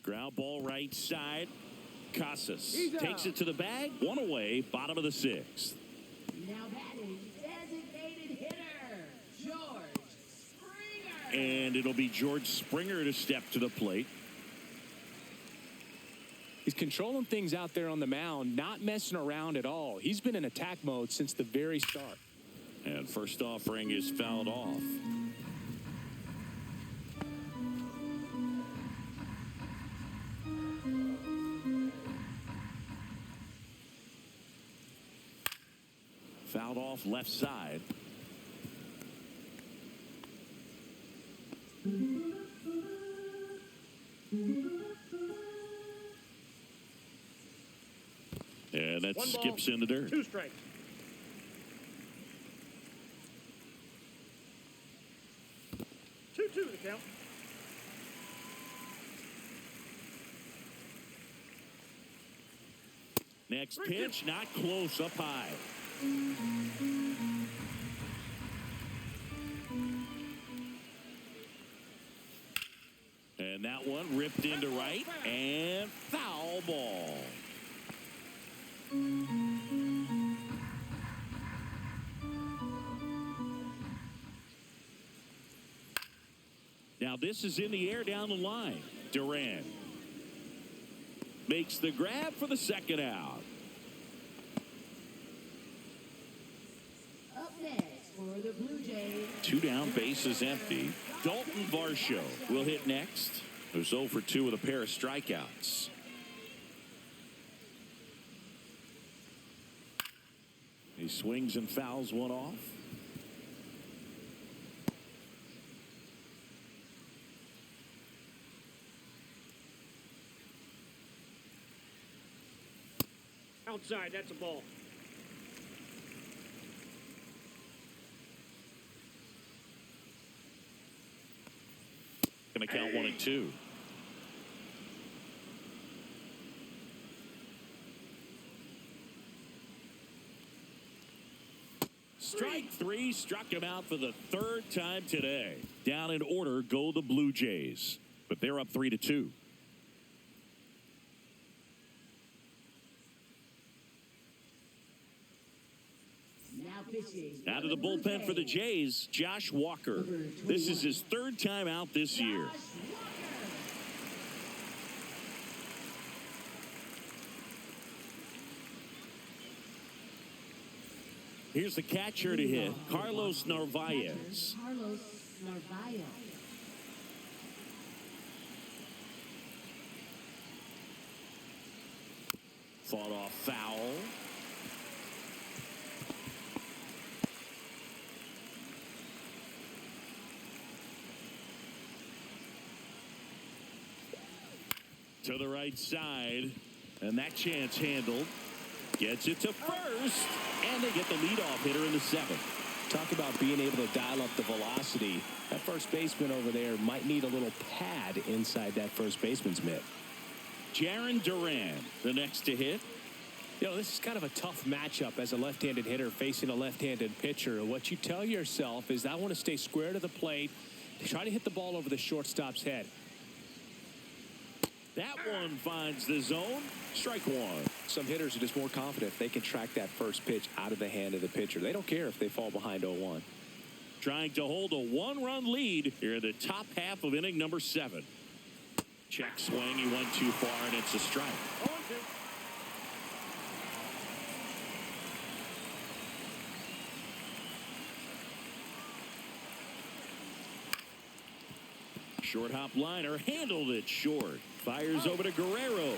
Ground ball right side. Casas takes it to the bag. One away, bottom of the 6th. Now batting, designated hitter, George Springer. And it'll be George Springer to step to the plate. He's controlling things out there on the mound, not messing around at all. He's been in attack mode since the very start. And first offering is fouled off. Fouled off left side. And that skips in the dirt. 2 strikes. Two the count. Next pitch, not close, up high. And that one ripped into right, and foul ball. Now this is in the air down the line. Duran makes the grab for the second out. Up next for the Blue Jays. 2 down, bases empty. Dalton Varsho will hit next. Who's 0 for 2 with a pair of strikeouts. He swings and fouls one off. Outside, that's a ball. Going to count 1 and 2. Strike 3 struck him out for the 3rd time today. Down in order go the Blue Jays, but they're up 3-2. Out of the bullpen for the Jays, Josh Walker. This is his 3rd time out this year. Here's the catcher to hit, Carlos Narvaez. Carlos Narvaez. Fought off foul. To the right side, and that chance handled. Gets it to first, and they get the leadoff hitter in the seventh. Talk about being able to dial up the velocity. That first baseman over there might need a little pad inside that first baseman's mitt. Jarren Duran, the next to hit. You know, this is kind of a tough matchup as a left-handed hitter facing a left-handed pitcher. What you tell yourself is, I want to stay square to the plate, try to hit the ball over the shortstop's head. That one finds the zone. Strike one. Some hitters are just more confident if they can track that first pitch out of the hand of the pitcher. They don't care if they fall behind 0-1. Trying to hold a one-run lead here in the top half of inning number 7. Check swing. He went too far, and it's a strike. 0-2. Short hop liner, handled it short. Fires over to Guerrero.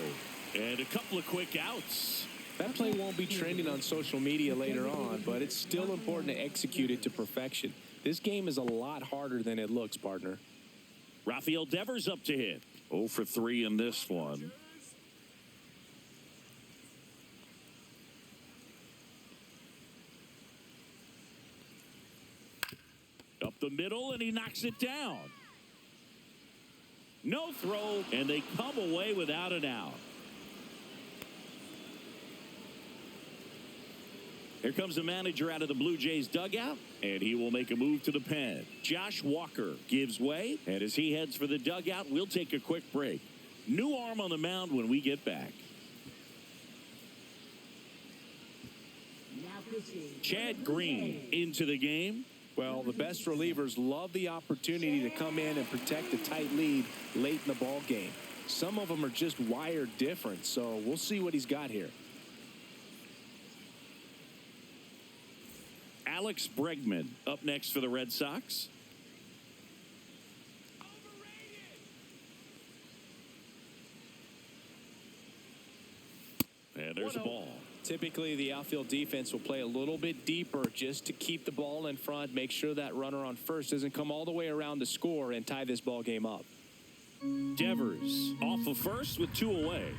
And a couple of quick outs. That play won't be trending on social media later on, but it's still important to execute it to perfection. This game is a lot harder than it looks, partner. Rafael Devers up to hit. 0 for 3 in this one. Up the middle, and he knocks it down. No throw, and they come away without an out. Here comes the manager out of the Blue Jays dugout, and he will make a move to the pen. Josh Walker gives way, and as he heads for the dugout, we'll take a quick break. New arm on the mound when we get back. Now pitching. Chad Green into the game. Well, the best relievers love the opportunity to come in and protect a tight lead late in the ball game. Some of them are just wired different, so we'll see what he's got here. Alex Bregman up next for the Red Sox. And there's a ball. Typically, the outfield defense will play a little bit deeper just to keep the ball in front, make sure that runner on first doesn't come all the way around to score and tie this ball game up. Devers off of first with 2 away.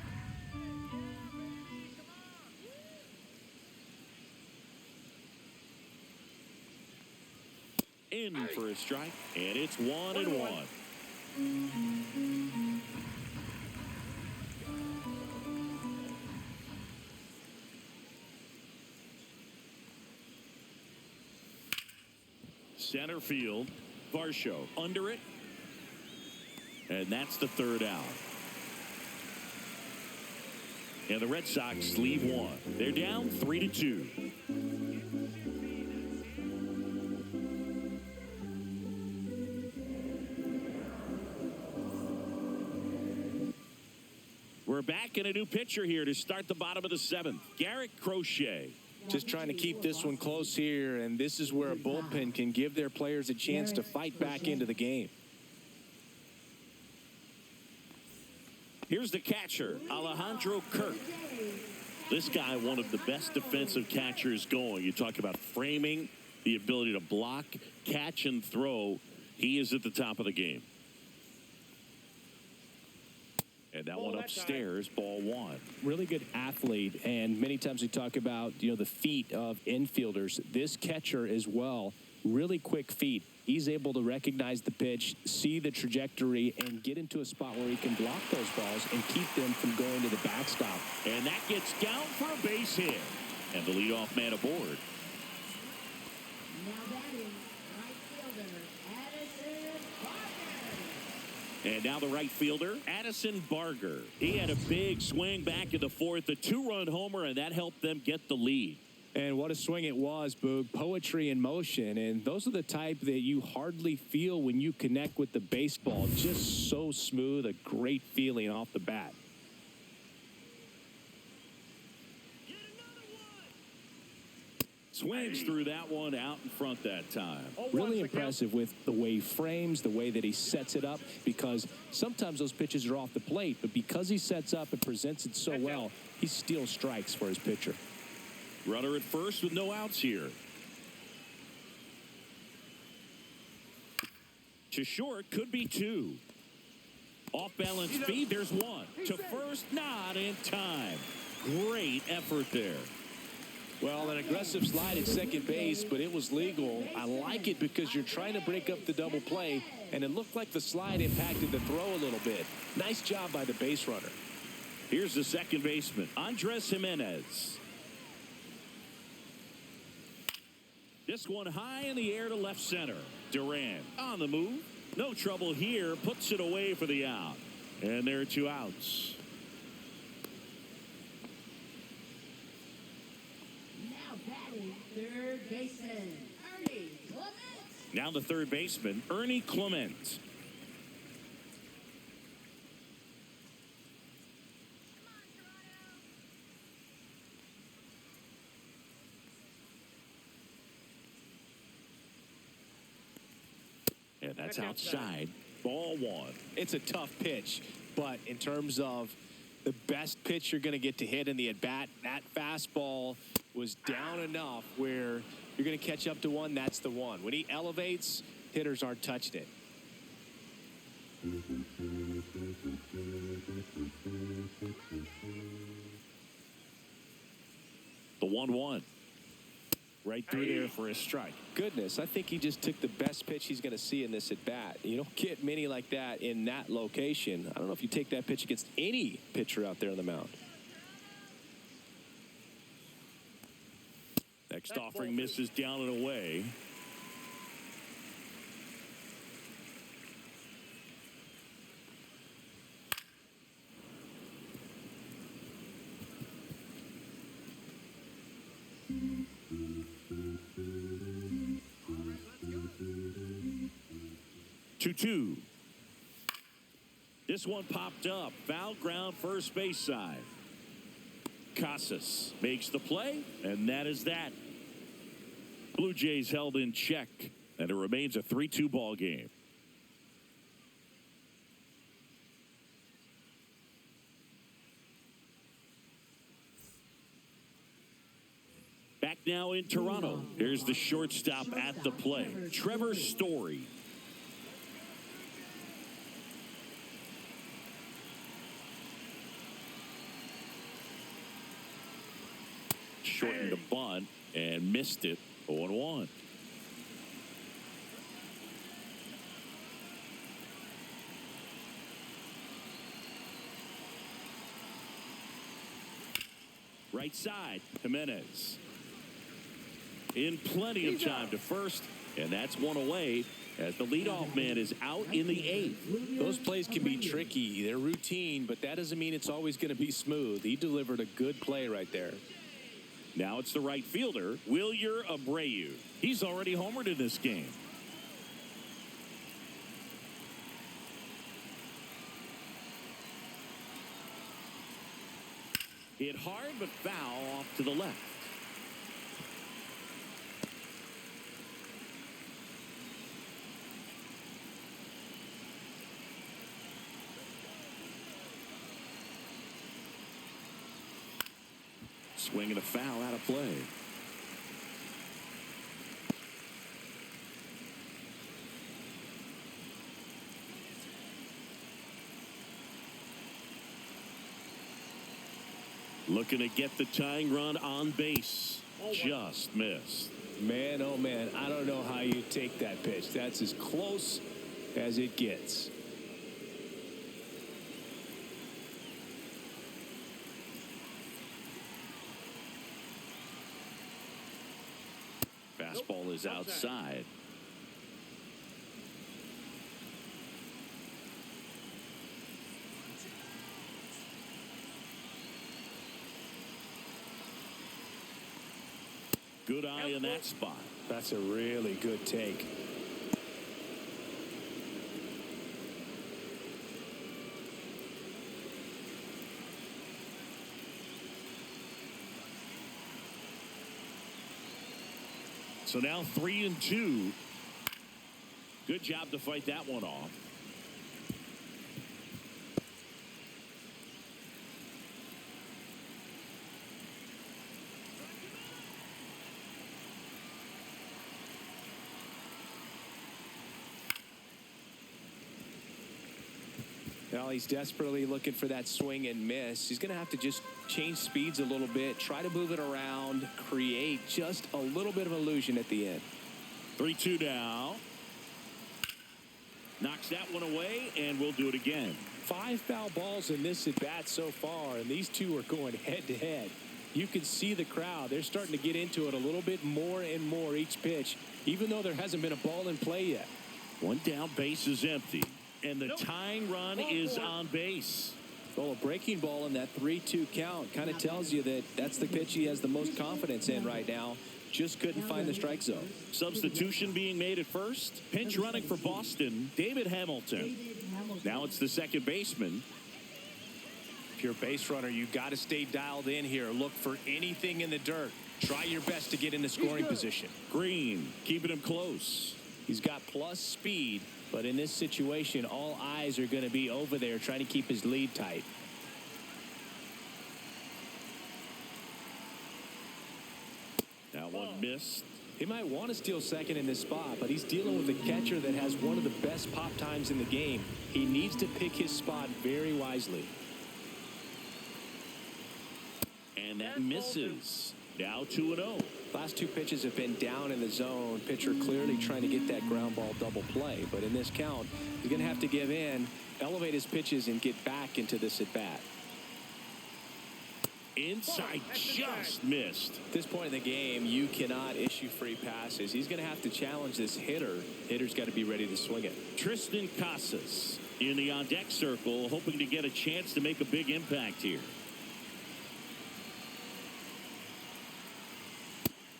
In for a strike, and it's 1-1. Center field, Varsho under it, and that's the third out. And the Red Sox leave one. They're down 3-2. We're back in a new pitcher here to start the bottom of the 7th. Garrett Crochet. Just trying to keep this one close here, and this is where a bullpen can give their players a chance to fight back into the game. Here's the catcher, Alejandro Kirk. This guy, one of the best defensive catchers going. You talk about framing, the ability to block, catch, and throw. He is at the top of the game. And that one upstairs, ball 1. Really good athlete, and many times we talk about, the feet of infielders. This catcher as well, really quick feet. He's able to recognize the pitch, see the trajectory, and get into a spot where he can block those balls and keep them from going to the backstop. And that gets down for a base hit. And the leadoff man aboard. Now batting, right fielder, Addison Barger. And now the right fielder, Addison Barger. He had a big swing back in the 4th, a 2-run homer, and that helped them get the lead. And what a swing it was, Boog. Poetry in motion. And those are the type that you hardly feel when you connect with the baseball. Just so smooth, a great feeling off the bat. Swings through that one out in front that time. Really impressive with the way he frames, the way that he sets it up, because sometimes those pitches are off the plate, but because he sets up and presents it so well, he steals strikes for his pitcher. Runner at first with no outs here. To short, could be two. Off balance speed, there's one. To first, not in time. Great effort there. Well, an aggressive slide at second base, but it was legal. I like it because you're trying to break up the double play, and it looked like the slide impacted the throw a little bit. Nice job by the base runner. Here's the second baseman, Andres Jimenez. This one high in the air to left center. Durant on the move. No trouble here. Puts it away for the out. And there are two outs. Now batting third baseman, Ernie Clement. Now the third baseman, Ernie Clement. And that's outside. Ball one. It's a tough pitch, but in terms of the best pitch you're going to get to hit in the at-bat, that fastball was down enough where you're going to catch up to one. That's the one. When he elevates, hitters aren't touching it. The 1-1. Right through there for a strike. Goodness, I think he just took the best pitch he's going to see in this at-bat. You don't get many like that in that location. I don't know if you take that pitch against any pitcher out there on the mound. Next offering misses down and away. Two. This one popped up. Foul ground first base side. Casas makes the play, and that is that. Blue Jays held in check, and it remains a 3-2 ball game. Back now in Toronto. Here's the shortstop at the plate, Trevor Story. Shortened a bunt and missed it. 0-1. Right side, Jimenez. In plenty of time to first, and that's one away as the leadoff man is out in the 8th. Those plays can be tricky. They're routine, but that doesn't mean it's always going to be smooth. He delivered a good play right there. Now it's the right fielder, Wilyer Abreu. He's already homered in this game. Hit hard but foul off to the left. Swinging a foul out of play. Looking to get the tying run on base. Just missed. Man, oh man, I don't know how you take that pitch. That's as close as it gets. Fastball is outside. Good eye in that spot. That's a really good take. So now 3-2. Good job to fight that one off. Well, he's desperately looking for that swing and miss. He's going to have to just change speeds a little bit, try to move it around, create just a little bit of illusion at the end. 3-2 now. Knocks that one away, and we'll do it again. 5 foul balls in this at bat so far, and these two are going head to head. You can see the crowd. They're starting to get into it a little bit more and more each pitch, even though there hasn't been a ball in play yet. One down, base is empty. And the tying run is on base. Well, a breaking ball in that 3-2 count kind of tells you that that's the pitch he has the most confidence in right now. Just couldn't find the strike zone. Substitution being made at first. Pinch running for Boston, David Hamilton. Now it's the second baseman. If you're a base runner, you got to stay dialed in here. Look for anything in the dirt. Try your best to get into scoring position. Green, keeping him close. He's got plus speed, but in this situation, all eyes are going to be over there trying to keep his lead tight. That one missed. He might want to steal second in this spot, but he's dealing with a catcher that has one of the best pop times in the game. He needs to pick his spot very wisely. And that misses. Now 2-0. Last two pitches have been down in the zone. Pitcher clearly trying to get that ground ball double play. But in this count, he's going to have to give in, elevate his pitches, and get back into this at bat. Inside, just missed. At this point in the game, you cannot issue free passes. He's going to have to challenge this hitter. Hitter's got to be ready to swing it. Tristan Casas in the on-deck circle, hoping to get a chance to make a big impact here.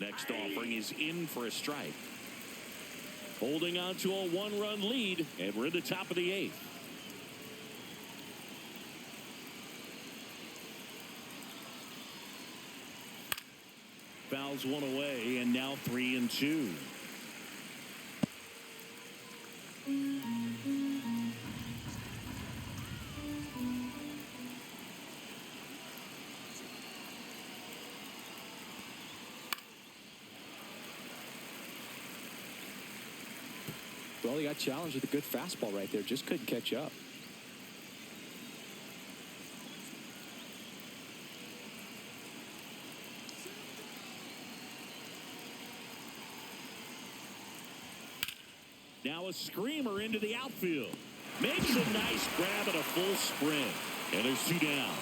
Next offering is in for a strike. Holding on to a one-run lead, and we're in the top of the 8th. Fouls one away, and now 3-2. Well, he got challenged with a good fastball right there. Just couldn't catch up. Now a screamer into the outfield. Makes a nice grab at a full sprint. And there's 2 down.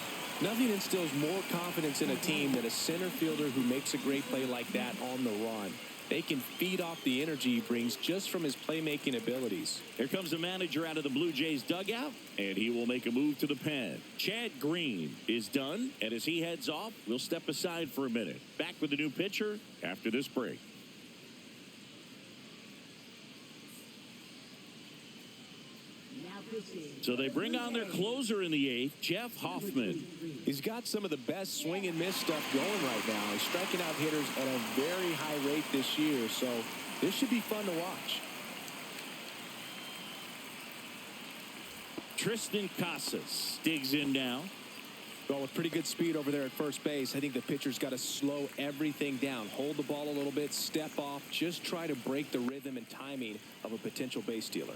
Nothing instills more confidence in a team than a center fielder who makes a great play like that on the run. They can feed off the energy he brings just from his playmaking abilities. Here comes the manager out of the Blue Jays dugout, and he will make a move to the pen. Chad Green is done, and as he heads off, we'll step aside for a minute. Back with the new pitcher after this break. So they bring on their closer in the 8th, Jeff Hoffman. He's got some of the best swing and miss stuff going right now. He's striking out hitters at a very high rate this year, so this should be fun to watch. Tristan Casas digs in now. Well, with pretty good speed over there at first base, I think the pitcher's got to slow everything down. Hold the ball a little bit, step off, just try to break the rhythm and timing of a potential base stealer.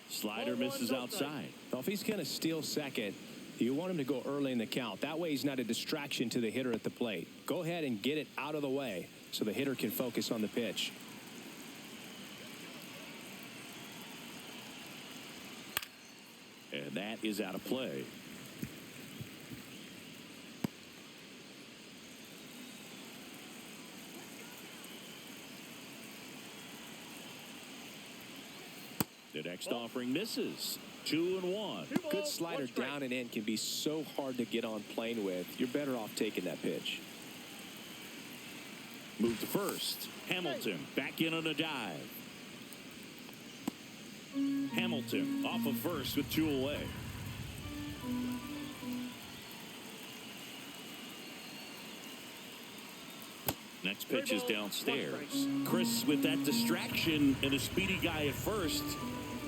Slider misses outside. Well, if he's going to steal second, you want him to go early in the count. That way he's not a distraction to the hitter at the plate. Go ahead and get it out of the way so the hitter can focus on the pitch. And that is out of play. The next offering misses. 2-1. Good slider down and in can be so hard to get on plane with. You're better off taking that pitch. Move to first. Hamilton back in on a dive. Hamilton off of first with 2 away. Next pitch is downstairs. Chris, with that distraction and a speedy guy at first,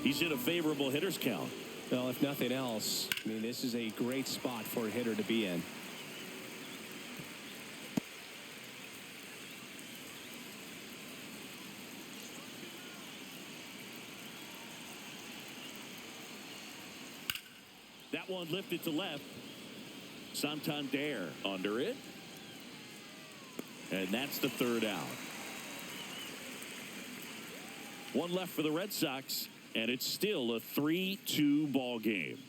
he's in a favorable hitter's count. Well, if nothing else, I mean, this is a great spot for a hitter to be in. That one lifted to left. Santander under it. And that's the third out. One left for the Red Sox, and it's still a 3-2 ball game.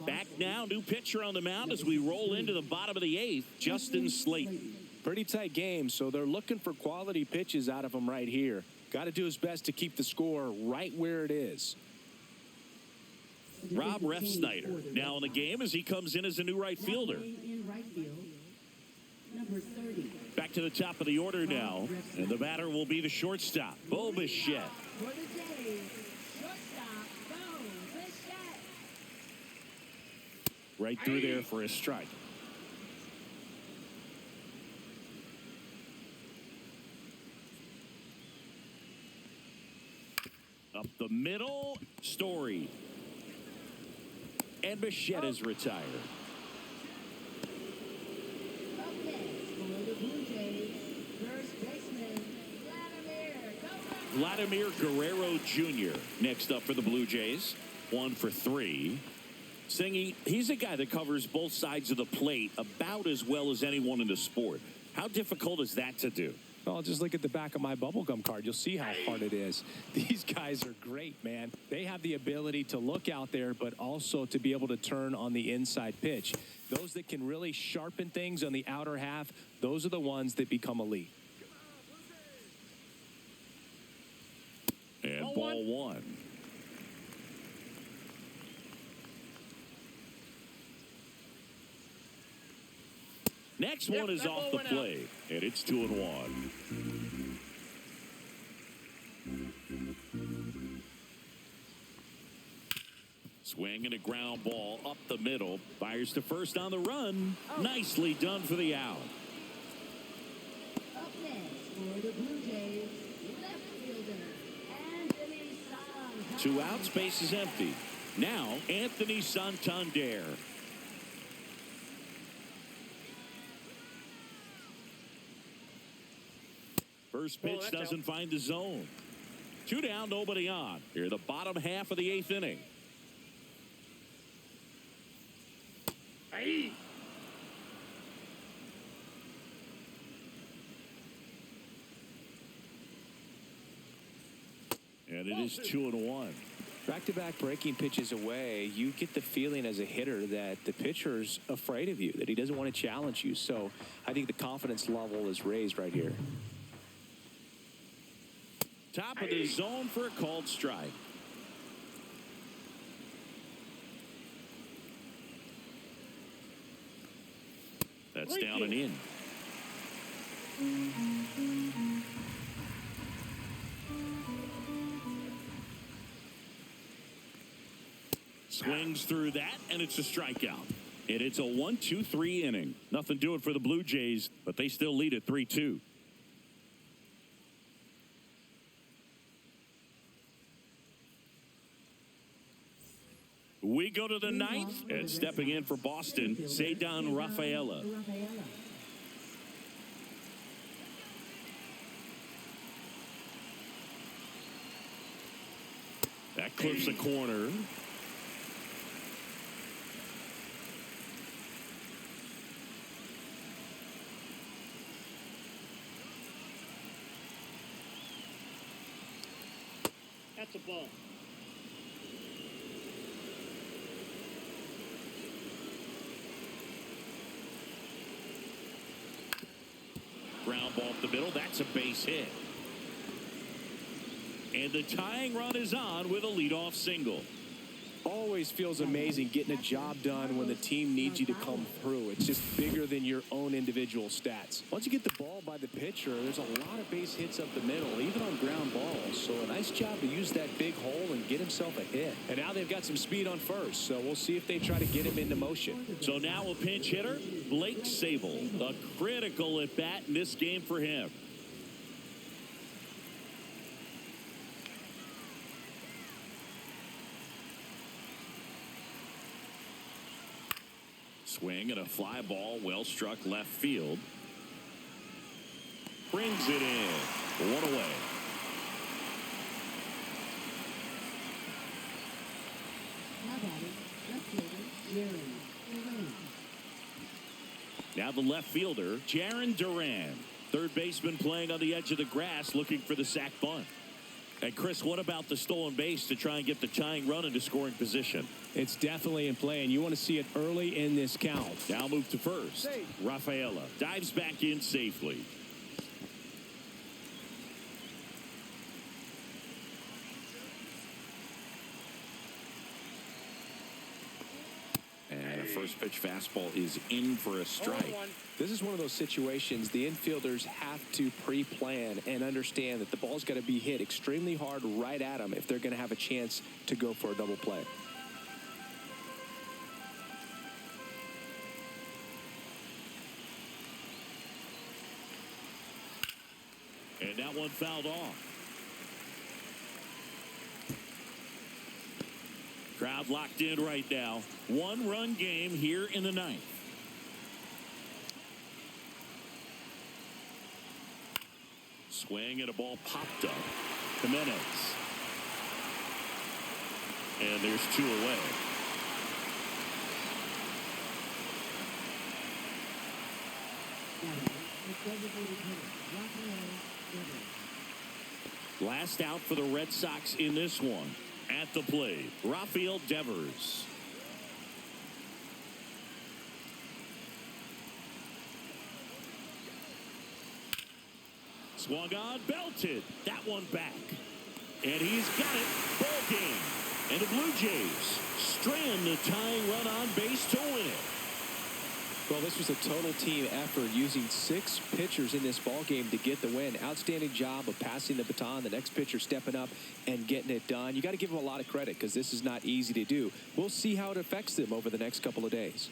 Back now, new pitcher on the mound as we roll into the bottom of the eighth, Justin Slayton. Pretty tight game, so they're looking for quality pitches out of him right here. Got to do his best to keep the score right where it is. Rob Refsnyder now in the game as he comes in as a new right fielder. Back to the top of the order now, and the batter will be the shortstop, Bo Bichette. Right through there for a strike. Up the middle, Story. And Bichette is retired. Vladimir Guerrero Jr. next up for the Blue Jays. 1 for 3. Singy, he's a guy that covers both sides of the plate about as well as anyone in the sport. How difficult is that to do? Well, just look at the back of my bubblegum card. You'll see how hard it is. These guys are great, man. They have the ability to look out there, but also to be able to turn on the inside pitch. Those that can really sharpen things on the outer half, those are the ones that become elite. And ball one. Next one is off the plate, and it's 2-1. Swing and a ground ball up the middle. Fires to first on the run. Nicely done for the out. Up next for the Blue Jays, left fielder, Anthony Santander. 2 outs, base is empty. Now, Anthony Santander. First pitch doesn't find the zone. 2 down, nobody on. Here, the bottom half of the 8th inning. Hey. And it is 2-1. Back-to-back breaking pitches away, you get the feeling as a hitter that the pitcher's afraid of you, that he doesn't want to challenge you. So I think the confidence level is raised right here. Top of the zone for a called strike. That's down and in. Swings through that, and it's a strikeout. And it's a 1-2-3 inning. Nothing doing for the Blue Jays, but they still lead at 3-2. We go to the 9th, and stepping in for Boston, Ceddanne Rafaela. That clips a corner. That's a ball. Ground ball up the middle. That's a base hit. And the tying run is on with a leadoff single. Always feels amazing getting a job done when the team needs you to come through. It's just bigger than your own individual stats. Once you get the ball by the pitcher, there's a lot of base hits up the middle, even on ground balls. So a nice job to use that big hole and get himself a hit. And now they've got some speed on first, so we'll see if they try to get him into motion. So now a pinch hitter, Blake Sable. A critical at bat in this game for him. Swing and a fly ball, well struck left field. Brings it in. One away. Now the left fielder, Jaron Duran. Third baseman playing on the edge of the grass looking for the sac bunt. And Chris, what about the stolen base to try and get the tying run into scoring position? It's definitely in play, and you want to see it early in this count. Now move to first. Rafaela dives back in safely. And a first pitch fastball is in for a strike. This is one of those situations the infielders have to pre-plan and understand that the ball's got to be hit extremely hard right at them if they're going to have a chance to go for a double play. And that one fouled off. Crowd locked in right now. One-run game here in the ninth. Swing and a ball popped up. Jimenez. And there's two away. Last out for the Red Sox in this one. At the plate, Rafael Devers. Swung on, belted. That one back. And he's got it. Ball game. And the Blue Jays strand the tying run on base to win it. Well, this was a total team effort using 6 pitchers in this ball game to get the win. Outstanding job of passing the baton, the next pitcher stepping up and getting it done. You got to give them a lot of credit because this is not easy to do. We'll see how it affects them over the next couple of days.